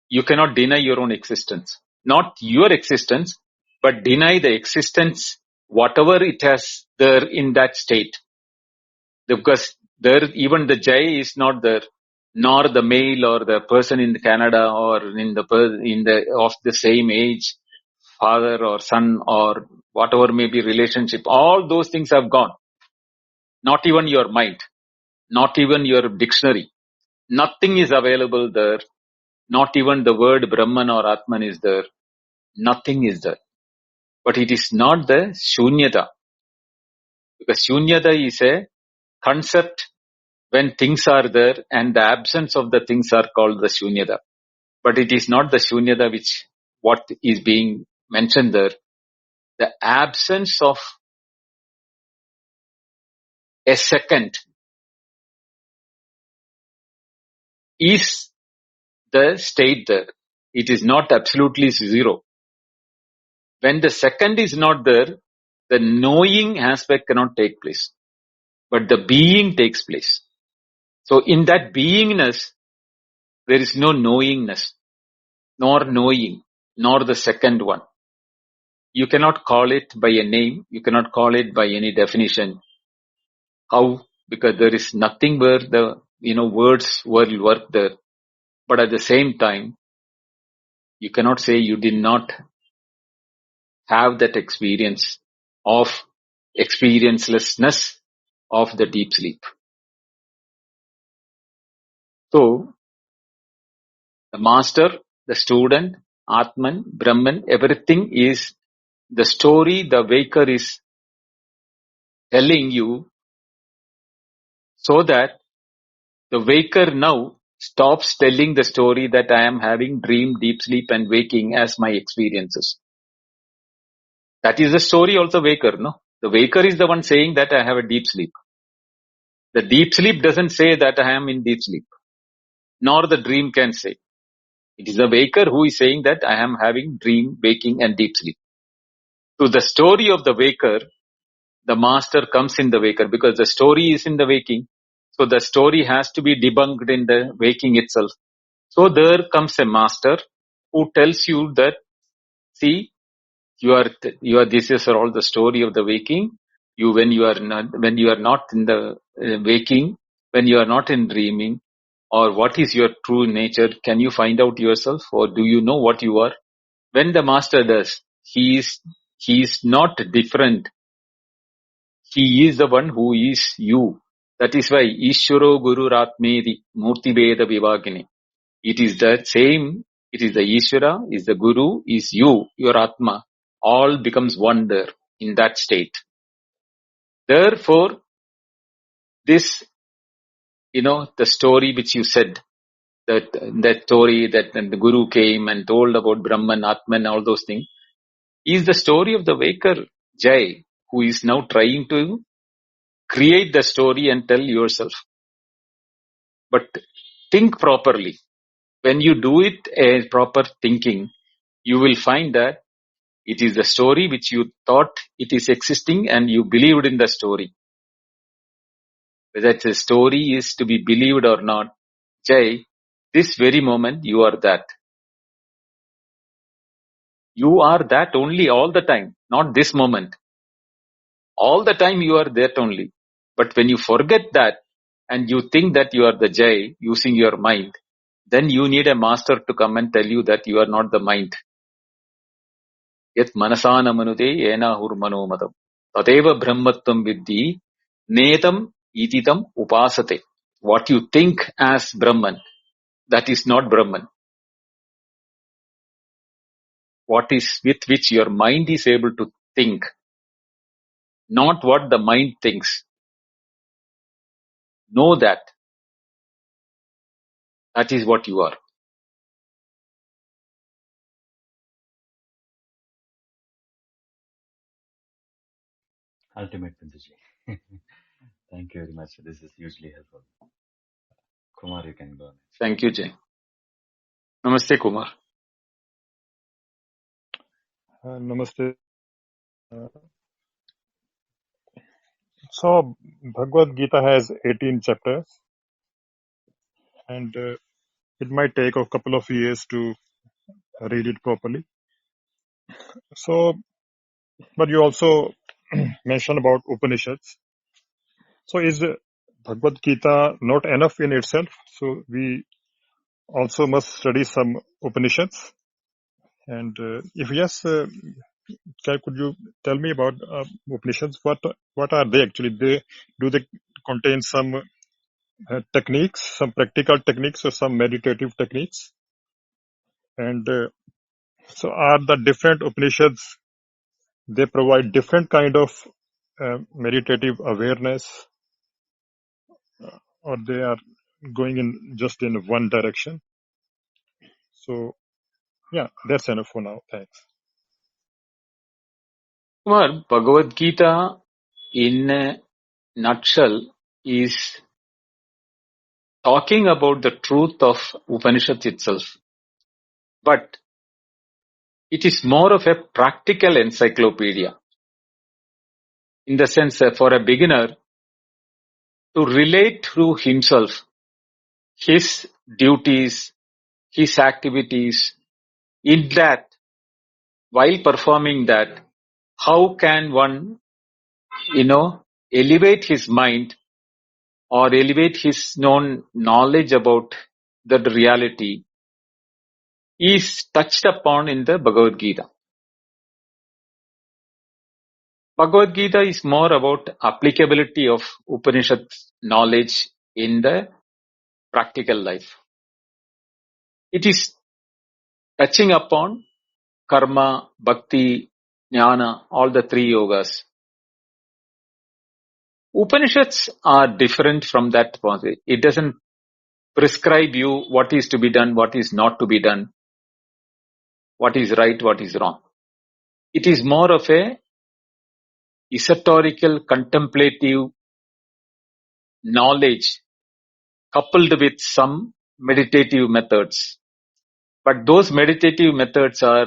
you cannot deny your own existence. Not your existence, but deny the existence, whatever it has there in that state. Because there, even the Jai is not there, nor the male or the person in Canada or of the same age, father or son or whatever may be relationship. All those things have gone. Not even your mind, not even your dictionary. Nothing is available there. Not even the word Brahman or Atman is there. Nothing is there. But it is not the Shunyata. Because Shunyata is a concept when things are there and the absence of the things are called the Shunyata. But it is not the Shunyata what is being mentioned there. The absence of a second is the state there. It is not absolutely zero. When the second is not there, the knowing aspect cannot take place. But the being takes place. So in that beingness, there is no knowingness, nor knowing, nor the second one. You cannot call it by a name. You cannot call it by any definition. How? Because there is nothing where the, words will work there. But at the same time, you cannot say you did not have that experience of experiencelessness of the deep sleep. So, the master, the student, Atman, Brahman, everything is the story the waker is telling you, so that the waker now stops telling the story that I am having dream, deep sleep and waking as my experiences. That is the story of the waker, no? The waker is the one saying that I have a deep sleep. The deep sleep doesn't say that I am in deep sleep, nor the dream can say. It is the waker who is saying that I am having dream, waking and deep sleep. To the story of the waker, the master comes in the waker, because the story is in the waking. So the story has to be debunked in the waking itself. So there comes a master who tells you that, see, this is all the story of the waking. When you are not in the waking, when you are not in dreaming, or what is your true nature? Can you find out yourself, or do you know what you are? When the master does, he is not different. He is the one who is you. That is why Ishvaro Guru Ratmedi Murti Veda Vivagini. It is the same. It is the Ishvara, is the Guru, is you, your Atma. All becomes one there in that state. Therefore, this, the story which you said, that story that the Guru came and told about Brahman, Atman, all those things, is the story of the waker Jai, who is now trying to create the story and tell yourself. But think properly. When you do it a proper thinking, you will find that it is the story which you thought it is existing and you believed in the story. Whether the story is to be believed or not, Jai, this very moment you are that. You are that only all the time, not this moment. All the time you are that only. But when you forget that and you think that you are the Jai using your mind, then you need a master to come and tell you that you are not the mind. Yat manasana manute yena hurmanomadam. Tadeva brahmatvam viddhi netam ititam upasate. What you think as Brahman, that is not Brahman. What is with which your mind is able to think, not what the mind thinks. Know that. That is what you are. Ultimate Binduji. Thank you very much. This is hugely helpful. Kumar, you can go on. Thank you, Jay. Namaste, Kumar. Namaste. So, Bhagavad Gita has 18 chapters, and it might take a couple of years to read it properly. So, but you also mentioned about Upanishads. So, is Bhagavad Gita not enough in itself? So, we also must study some Upanishads. And if yes, could you tell me about Upanishads? What are they actually? Do they contain some techniques, some practical techniques or some meditative techniques? And so are the different Upanishads, they provide different kind of meditative awareness, or they are going in just in one direction? So yeah, that's enough for now. Thanks. Kumar, Bhagavad Gita in a nutshell is talking about the truth of Upanishad itself. But it is more of a practical encyclopedia. In the sense that for a beginner to relate to himself, his duties, his activities, in that while performing that, how can one, elevate his mind or elevate his known knowledge about the reality is touched upon in the Bhagavad Gita. Bhagavad Gita is more about applicability of Upanishad knowledge in the practical life. It is touching upon karma, bhakti, jnana, all the three yogas. Upanishads are different from that point. It doesn't prescribe you what is to be done, what is not to be done, what is right, what is wrong. It is more of a esoterical, contemplative knowledge coupled with some meditative methods. But those meditative methods are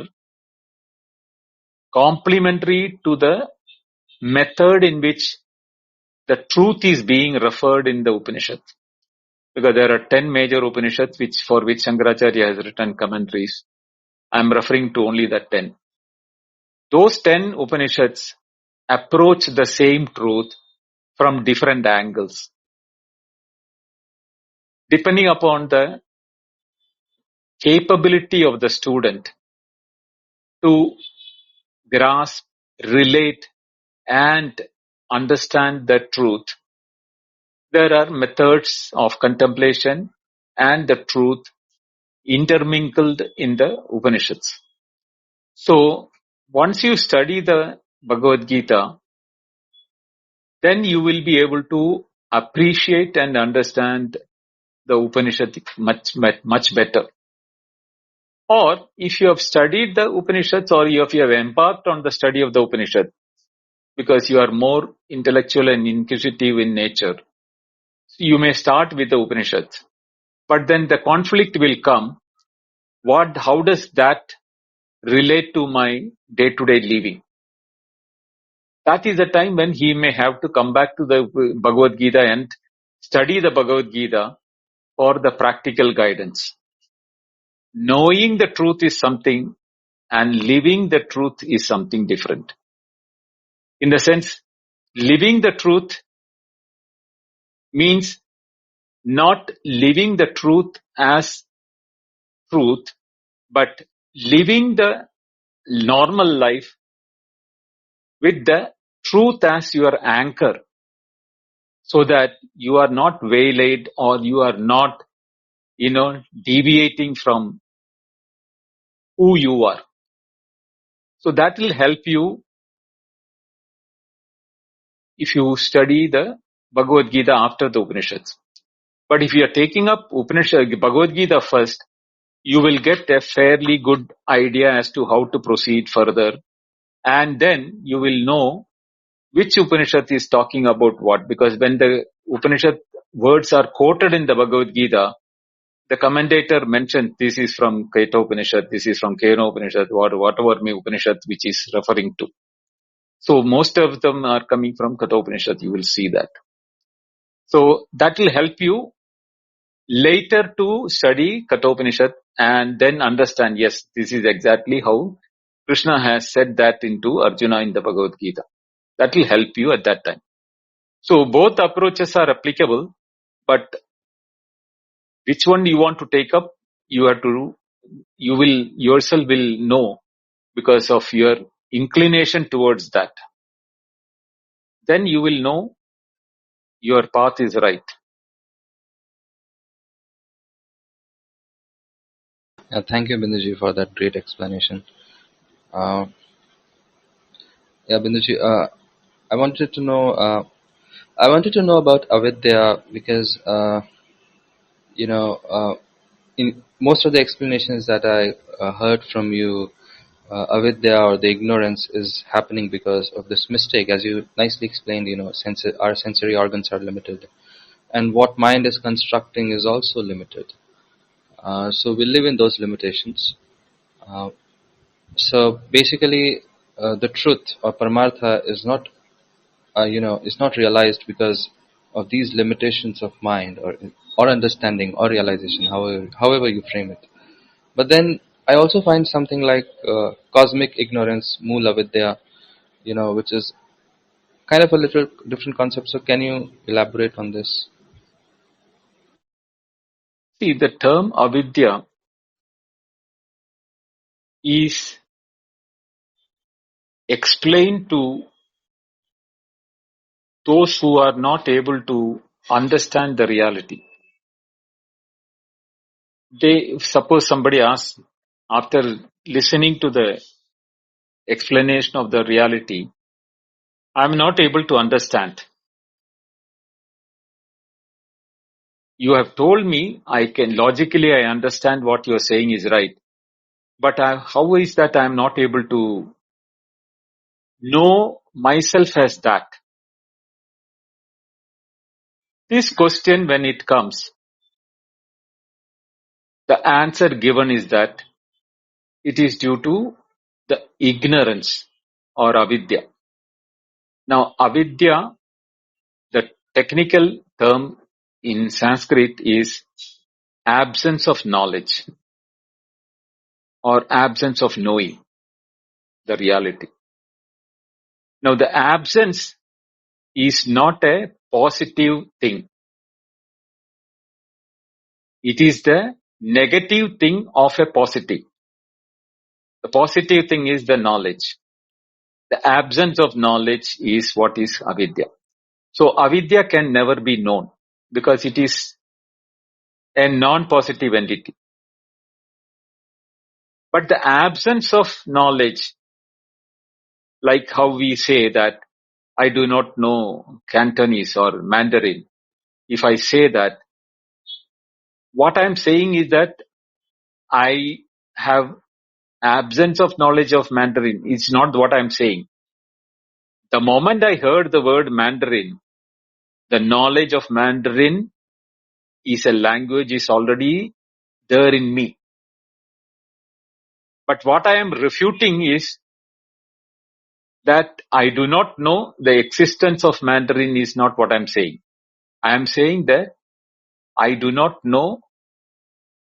complementary to the method in which the truth is being referred in the Upanishads. Because there are 10 major Upanishads for which Shankaracharya has written commentaries. I am referring to only the 10. Those 10 Upanishads approach the same truth from different angles, depending upon the capability of the student to grasp, relate, and understand the truth. There are methods of contemplation and the truth intermingled in the Upanishads. So, once you study the Bhagavad Gita, then you will be able to appreciate and understand the Upanishad much better. Or, if you have studied the Upanishads or if you have embarked on the study of the Upanishad, because you are more intellectual and inquisitive in nature, you may start with the Upanishads. But then the conflict will come. How does that relate to my day-to-day living? That is the time when he may have to come back to the Bhagavad Gita and study the Bhagavad Gita for the practical guidance. Knowing the truth is something and living the truth is something different. In the sense, living the truth means not living the truth as truth, but living the normal life with the truth as your anchor, so that you are not waylaid or you are not, deviating from who you are. So that will help you if you study the Bhagavad Gita after the Upanishads. But if you are taking up Bhagavad Gita first, you will get a fairly good idea as to how to proceed further. And then you will know which Upanishad is talking about what. Because when the Upanishad words are quoted in the Bhagavad Gita, the commentator mentioned this is from Kaita Upanishad, this is from Kena Upanishad, whatever Upanishad which is referring to. So most of them are coming from Katha Upanishad, you will see that. So that will help you later to study Katha Upanishad and then understand, yes, this is exactly how Krishna has said that into Arjuna in the Bhagavad Gita. That will help you at that time. So both approaches are applicable, but which one you want to take up, you will yourself will know because of your inclination towards that. Then you will know your path is right. Thank you, Binduji, for that great explanation. Binduji, I wanted to know about avidya because in most of the explanations that I heard from you, avidya or the ignorance is happening because of this mistake, as you nicely explained. Our sensory organs are limited, and what mind is constructing is also limited. So we live in those limitations. So basically, the truth or paramartha is not, is not realized because of these limitations of mind or understanding or realization, however you frame it. But then I also find something like cosmic ignorance, Mula Vidya, which is kind of a little different concept. So can you elaborate on this? See, the term avidya is explained to those who are not able to understand the reality. Suppose somebody asks, after listening to the explanation of the reality, I'm not able to understand. You have told me logically I understand what you're saying is right. But how is that I'm not able to know myself as that? This question, when it comes, the answer given is that it is due to the ignorance or avidya. Now, avidya, the technical term in Sanskrit is absence of knowledge or absence of knowing the reality. Now, the absence is not a positive thing. It is the negative thing of a positive. The positive thing is the knowledge. The absence of knowledge is what is avidya. So avidya can never be known because it is a non-positive entity. But the absence of knowledge, like how we say that I do not know Cantonese or Mandarin, if I say that, what I'm saying is that I have absence of knowledge of Mandarin. It's not what I'm saying. The moment I heard the word Mandarin, the knowledge of Mandarin is a language is already there in me. But what I am refuting is that I do not know the existence of Mandarin is not what I'm saying. I am saying that I do not know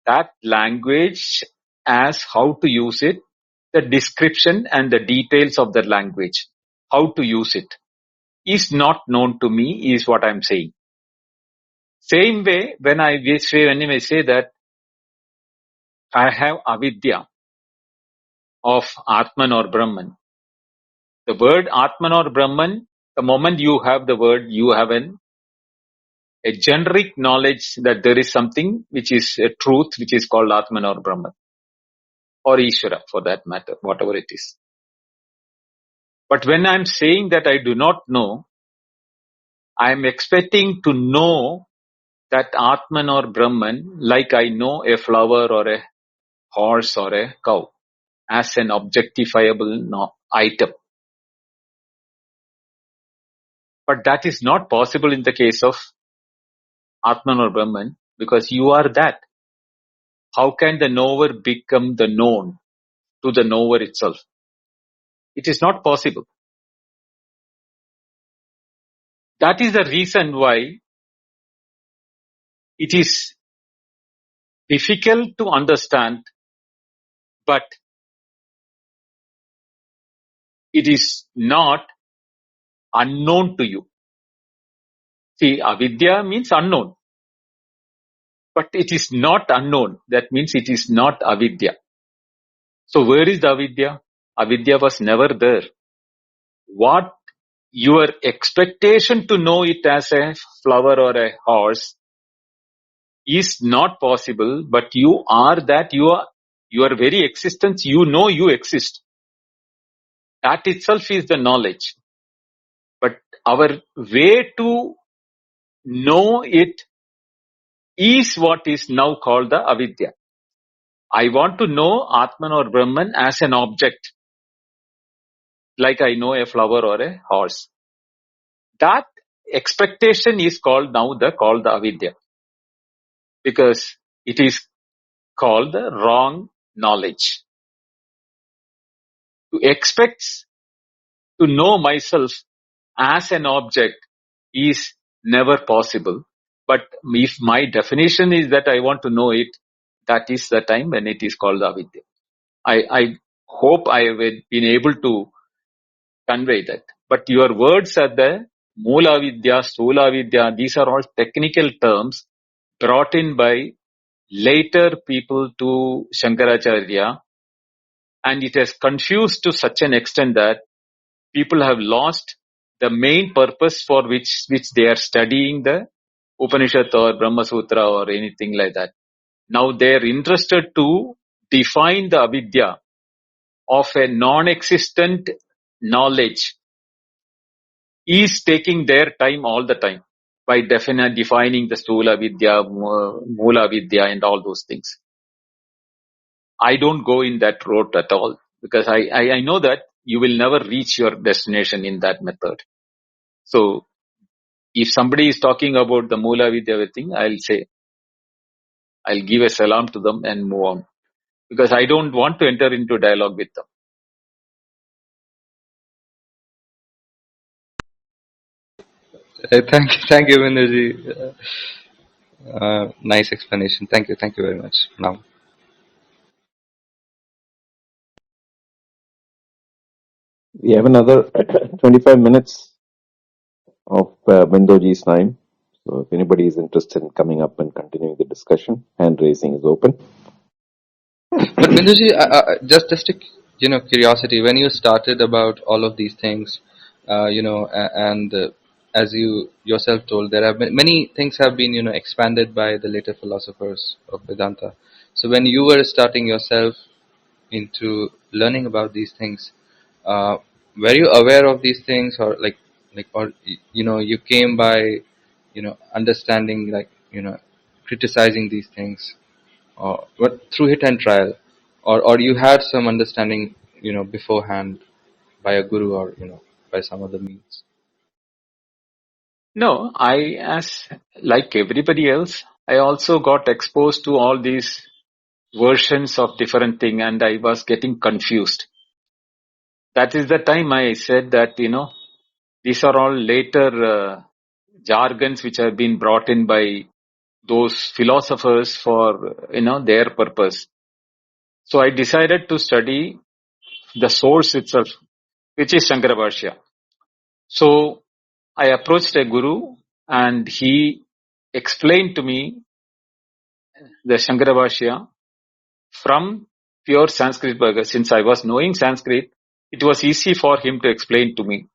that language as how to use it, the description and the details of the language, how to use it is not known to me is what I'm saying. Same way when I say that I have avidya of Atman or Brahman. The word Atman or Brahman, the moment you have the word, you have a generic knowledge that there is something which is a truth which is called Atman or Brahman or Ishvara for that matter, whatever it is. But when I'm saying that I do not know, I'm expecting to know that Atman or Brahman like I know a flower or a horse or a cow as an objectifiable item. But that is not possible in the case of Atman or Brahman because you are that. How can the knower become the known to the knower itself? It is not possible. That is the reason why it is difficult to understand, but it is not unknown to you. See, avidya means unknown, but it is not unknown. That means it is not avidya. So where is the avidya? Avidya was never there. What your expectation to know it as a flower or a horse is not possible, but you are that, your very existence, you know you exist. That itself is the knowledge. But our way to know it is what is now called the avidya. I want to know Atman or Brahman as an object, like I know a flower or a horse. That expectation is called the avidya, because it is called the wrong knowledge. To expect to know myself as an object is never possible. But if my definition is that I want to know it, that is the time when it is called avidya. I hope I have been able to convey that. But your words are the Mula Vidya, Stula Vidya, these are all technical terms brought in by later people to Shankaracharya, and it has confused to such an extent that people have lost the main purpose for which they are studying the Upanishad or Brahma Sutra or anything like that. Now they are interested to define the avidya of a non-existent knowledge, is taking their time all the time by defining the Stula Vidya, Mula Vidya and all those things. I don't go in that route at all, because I know that you will never reach your destination in that method. So if somebody is talking about the Mula Vidya thing, I'll give a salam to them and move on, because I don't want to enter into dialogue with them. Thank you, Vinderji. Nice explanation. Thank you very much. Now, We have another 25 minutes of Bindoji's time. So if anybody is interested in coming up and continuing the discussion, hand raising is open. but Binduji, just a curiosity. When you started about all of these things, and as you yourself told, there have been many things have been expanded by the later philosophers of Vedanta. So when you were starting yourself into learning about these things, uh, were you aware of these things, or or you came by understanding, criticizing these things, or what, through hit and trial, or you had some understanding beforehand by a guru, or by some other means? No, as like everybody else, I also got exposed to all these versions of different thing, and I was getting confused. That is the time I said that, these are all later jargons which have been brought in by those philosophers for, their purpose. So I decided to study the source itself, which is Shankara Bhashya. So I approached a guru and he explained to me the Shankara Bhashya from pure Sanskrit. Since I was knowing Sanskrit, it was easy for him to explain to me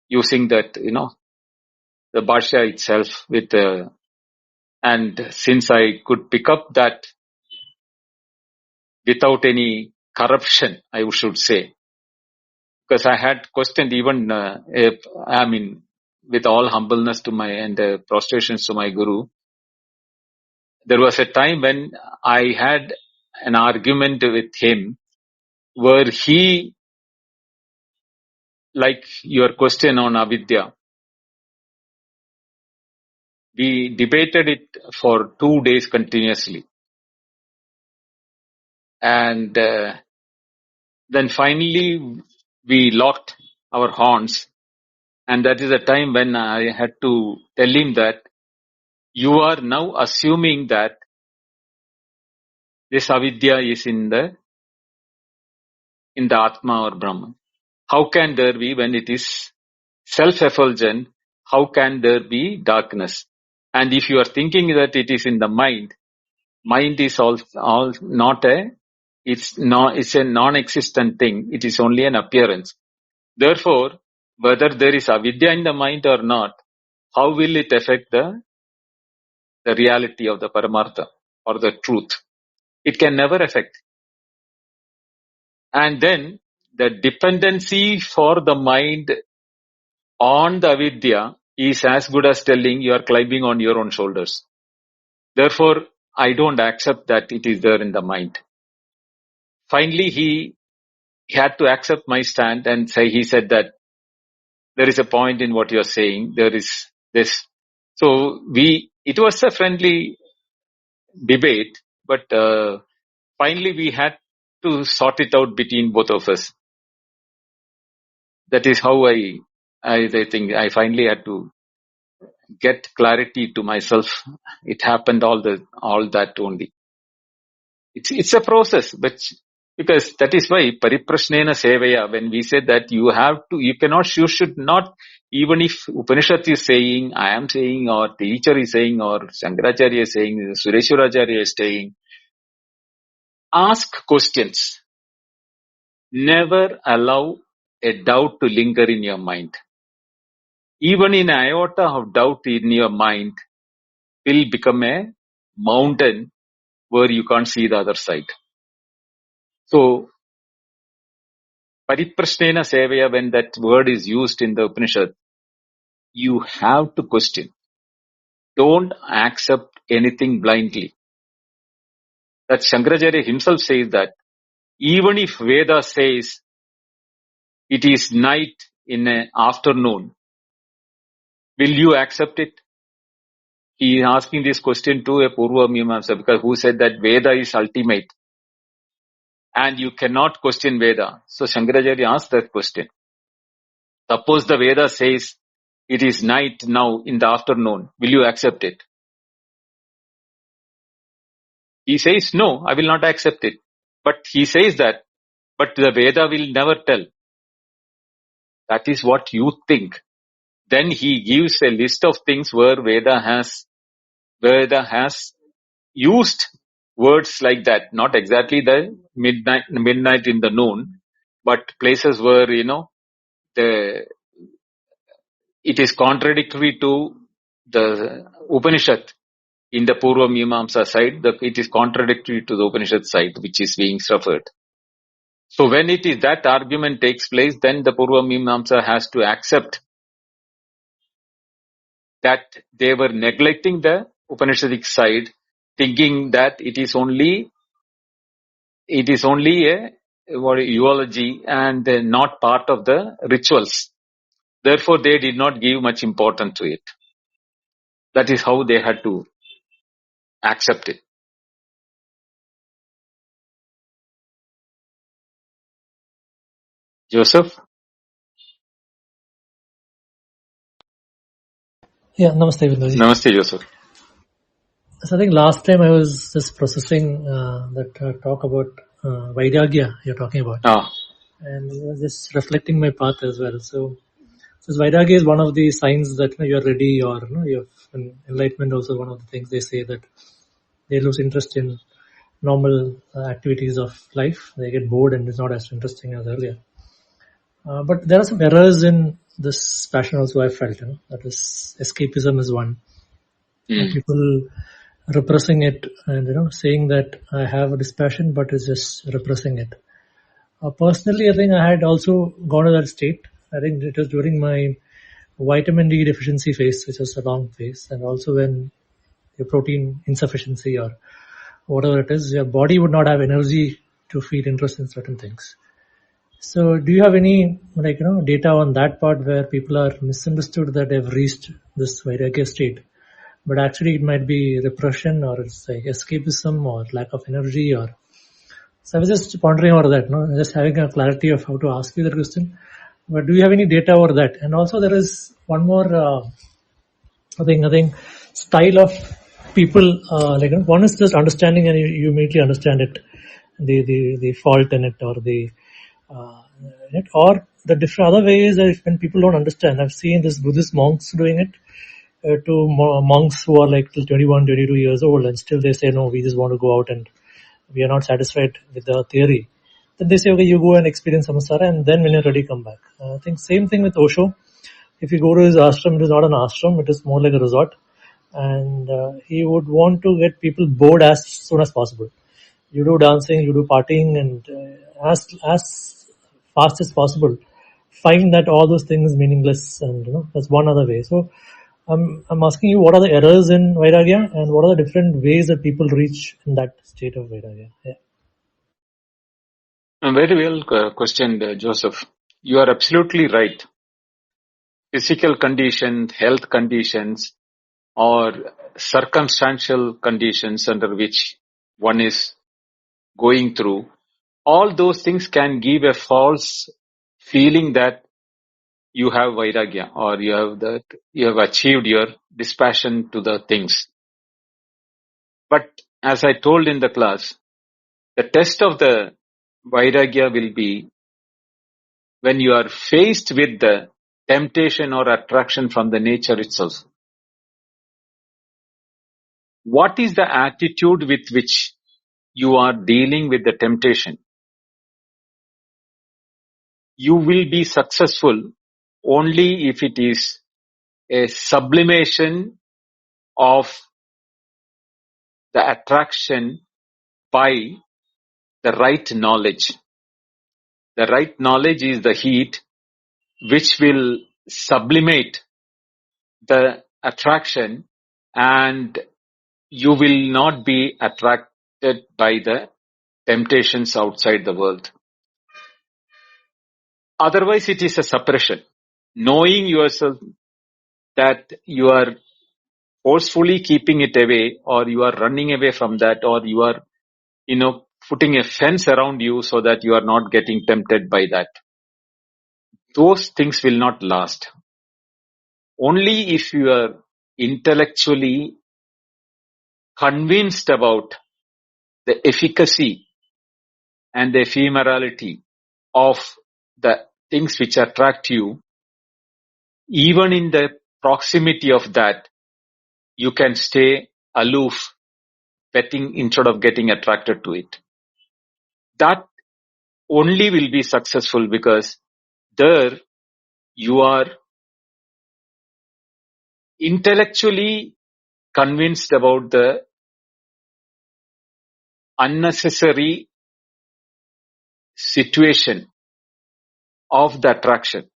using that, the Bhashya itself with, and since I could pick up that without any corruption, I should say, because I had questioned even, with all humbleness to my and prostrations to my guru. There was a time when I had an argument with him where he, like your question on avidya, we debated it for 2 days continuously. And then finally we locked our horns. And that is the time when I had to tell him that you are now assuming that this avidya is in the Atma or Brahman. How can there be, when it is self-effulgent, how can there be darkness? And if you are thinking that it is in the mind is all not it's a non-existent thing. It is only an appearance. Therefore, whether there is avidya in the mind or not, how will it affect the reality of the Paramartha or the truth? It can never affect. And then the dependency for the mind on the avidya is as good as telling you are climbing on your own shoulders. Therefore, I don't accept that it is there in the mind. Finally, he had to accept my stand and he said that there is a point in what you're saying. There is this. So it was a friendly debate, but finally we had to sort it out between both of us. That is how I think I finally had to get clarity to myself. It happened all that only. It's a process, but Because that is why pariprashnena sevaya, when we say that you should not, even if Upanishad is saying, I am saying, or teacher is saying, or Shankaracharya is saying, Sureshwaracharya is saying, ask questions. Never allow a doubt to linger in your mind. Even in iota of doubt in your mind will become a mountain where you can't see the other side. So, pariprashnena sevaya, when that word is used in the Upanishad, you have to question. Don't accept anything blindly. That Shankaracharya himself says that even if Veda says it is night in the afternoon, will you accept it? He is asking this question to a Purva Mimamsa, because who said that Veda is ultimate and you cannot question Veda. So Shankaracharya asked that question. Suppose the Veda says it is night now in the afternoon, will you accept it? He says, no, I will not accept it. But he says that, but the Veda will never tell. That is what you think. Then he gives a list of things where Veda has used words like that. Not exactly the midnight in the noon, but places where, it is contradictory to the Upanishad. In the Purva Mimamsa side, it is contradictory to the Upanishad side, which is being suffered. So when it is that argument takes place, then the Purva Mimamsa has to accept that they were neglecting the Upanishadic side, thinking that it is only a eulogy and not part of the rituals. Therefore, they did not give much importance to it. That is how they had to accept it. Joseph? Yeah, namaste, Vinodji. Namaste, Joseph. So I think last time I was just processing that talk about Vairagya you're talking about. And I was just reflecting my path as well. So Vairagya is one of the signs that you're ready, or you have enlightenment. Also one of the things they say, that they lose interest in normal activities of life. They get bored and it's not as interesting as earlier. But there are some errors in this passion also, I felt. That is, escapism is one. People repressing it and saying that I have this passion, but it's just repressing it. Personally, I think I had also gone to that state. I think it was during my vitamin D deficiency phase, which was a long phase, and also when your protein insufficiency or whatever it is, your body would not have energy to feed interest in certain things. So do you have any data on that part where people are misunderstood that they've reached this Vairagya state, but actually it might be repression, or it's like escapism, or lack of energy, or... So I was just pondering over that, just having a clarity of how to ask you the question. But do you have any data over that? And also there is one more, I think style of people, one is just understanding, and you immediately understand it, the fault in it, or or the different other ways that when people don't understand. I've seen this Buddhist monks doing it to monks who are like till 21, 22 years old, and still they say, no, we just want to go out and we are not satisfied with the theory. Then they say, okay, you go and experience samsara, and then when you're ready, come back. I think same thing with Osho. If you go to his ashram, it is not an ashram, it is more like a resort. And he would want to get people bored as soon as possible. You do dancing, you do partying, and as fast as possible, find that all those things meaningless, and that's one other way. So I'm asking you, what are the errors in Vairagya, and what are the different ways that people reach in that state of Vairagya? Yeah. Very well questioned, Joseph. You are absolutely right. Physical conditions, health conditions, or circumstantial conditions under which one is going through, all those things can give a false feeling that you have Vairagya, or you have achieved your dispassion to the things. But as I told in the class, the test of the Vairagya will be when you are faced with the temptation or attraction from the nature itself. What is the attitude with which you are dealing with the temptation? You will be successful only if it is a sublimation of the attraction by the right knowledge. The right knowledge is the heat which will sublimate the attraction, and you will not be attracted by the temptations outside the world. Otherwise, it is a suppression. Knowing yourself that you are forcefully keeping it away, or you are running away from that, or you are, putting a fence around you so that you are not getting tempted by that. Those things will not last. Only if you are intellectually convinced about the efficacy and the ephemerality of the things which attract you, even in the proximity of that, you can stay aloof, instead of getting attracted to it. That only will be successful because there you are intellectually convinced about the unnecessary situation of the attraction.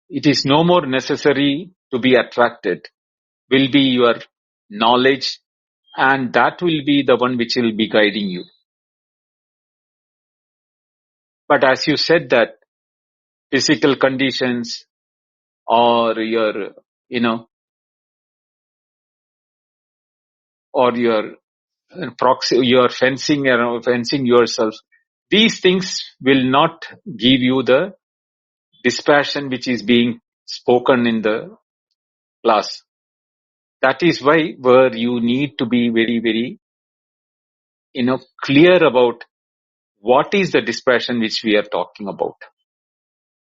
It is no more necessary to be attracted, will be your knowledge, and that will be the one which will be guiding you. But as you said that physical conditions or your, or your proxy, your fencing yourself, these things will not give you the dispassion which is being spoken in the class. That is why where you need to be very, very, clear about what is the dispassion which we are talking about.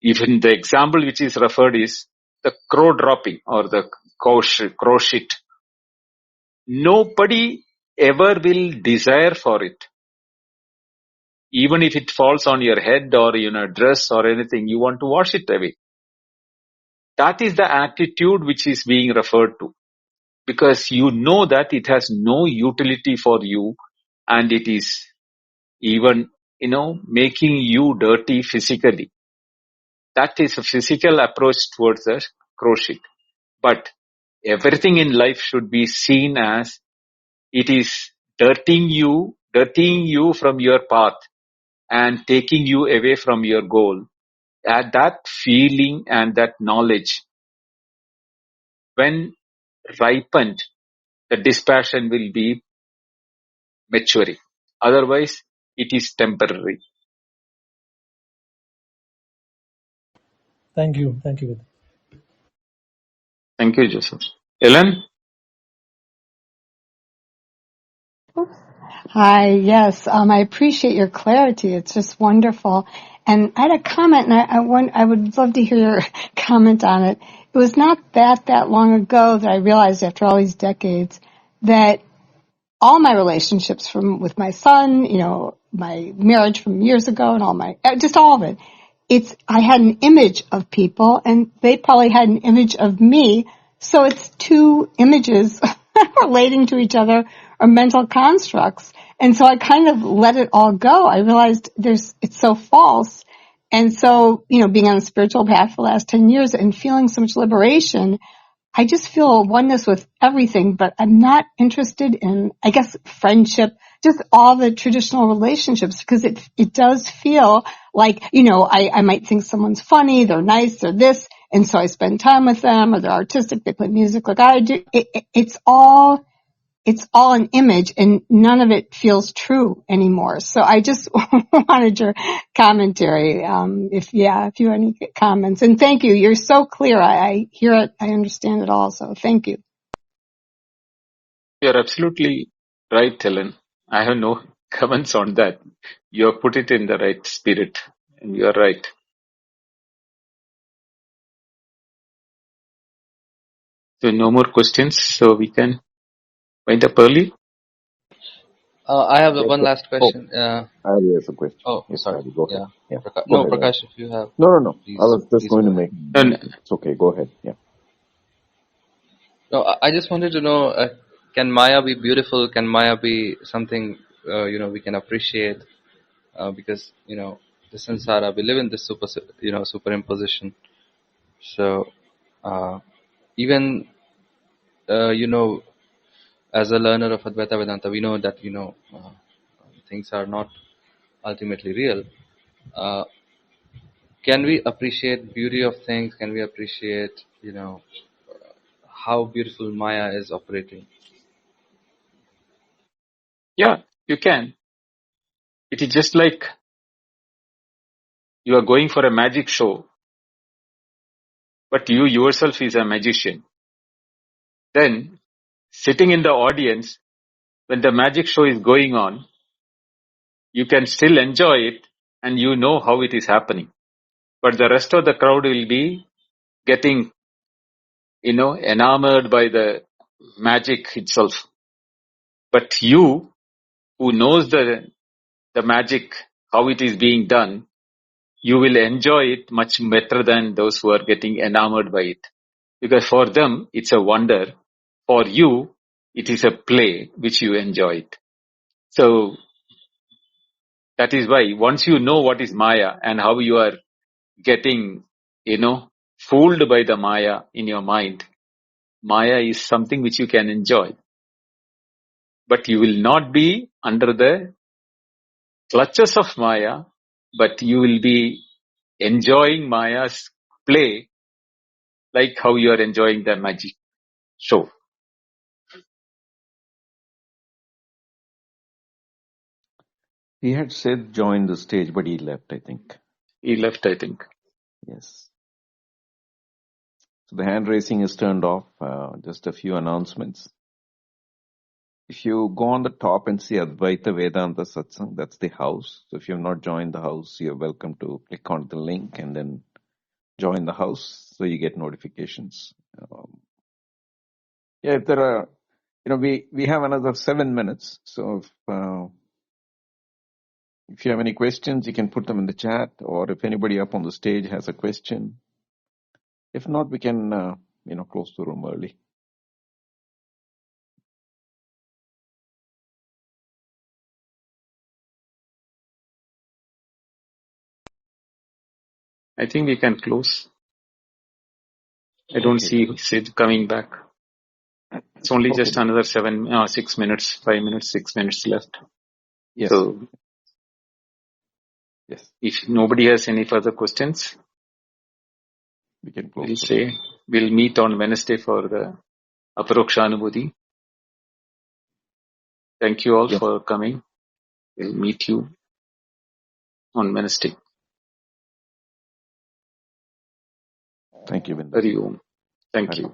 Even the example which is referred is the crow dropping or the crow shit. Nobody ever will desire for it. Even if it falls on your head or dress or anything, you want to wash it away. That is the attitude which is being referred to. Because you know that it has no utility for you, and it is even, making you dirty physically. That is a physical approach towards the crow shit. But everything in life should be seen as it is dirtying you from your path and taking you away from your goal. At that feeling and that knowledge, when ripened, the dispassion will be maturing. Otherwise, it is temporary. Thank you. Thank you. Thank you, Joseph. Ellen? Hi, yes, I appreciate your clarity. It's just wonderful. And I had a comment, and I would love to hear your comment on it. It was not that long ago that I realized, after all these decades, that all my relationships with my son, my marriage from years ago, and just all of it, I had an image of people, and they probably had an image of me. So it's two images relating to each other, or mental constructs. And so I kind of let it all go. I realized it's so false. And so, being on the spiritual path for the last 10 years and feeling so much liberation, I just feel oneness with everything, but I'm not interested in, I guess, friendship, just all the traditional relationships, because it does feel like, I might think someone's funny, they're nice, they're this, and so I spend time with them, or they're artistic, they play music like I do. It's all an image, and none of it feels true anymore. So I just wanted your commentary. If you have any comments, and thank you. You're so clear. I hear it. I understand it all. So thank you. You're absolutely right, Helen. I have no comments on that. You have put it in the right spirit, and you are right. So no more questions, so we can wind up early. I have Yes, one sir. last Oh, question. Ari has a question. Sorry. Ari, go ahead. Yeah. Yeah, go No, ahead, Ari. Prakash, if you have, No. I please, was just please going go to ahead. make. It's okay. Go ahead. Yeah. No, I just wanted to know, can Maya be beautiful? Can Maya be something, we can appreciate? Because, the samsara, we live in this superimposition. So, even, as a learner of Advaita Vedanta, we know that, things are not ultimately real. Can we appreciate beauty of things? Can we appreciate, how beautiful Maya is operating? Yeah, you can. It is just like you are going for a magic show, but you yourself is a magician. Then, sitting in the audience, when the magic show is going on, you can still enjoy it and you know how it is happening. But the rest of the crowd will be getting, enamored by the magic itself. But you, who knows the magic, how it is being done, you will enjoy it much better than those who are getting enamored by it. Because for them, it's a wonder. For you, it is a play which you enjoy it. So that is why once you know what is Maya and how you are getting, fooled by the Maya in your mind, Maya is something which you can enjoy. But you will not be under the clutches of Maya, but you will be enjoying Maya's play like how you are enjoying the magic show. He had said join the stage, but he left, I think. He left, I think. Yes. So the hand raising is turned off. Just a few announcements. If you go on the top and see Advaita Vedanta Satsang, that's the house. So if you have not joined the house, you're welcome to click on the link and then join the house so you get notifications. If there are, we have another 7 minutes. So if you have any questions, you can put them in the chat, or if anybody up on the stage has a question. If not, we can, close the room early. I think we can close. I don't see Sid coming back. It's only just another 6 minutes, 5 minutes, 6 minutes left. Yes. So, yes. If nobody has any further questions, we can close. We'll meet on Wednesday for the Aparokshanubhuti. Thank you all for coming. We'll meet you on Wednesday. Thank you, Bindu. Hari Om. Thank you.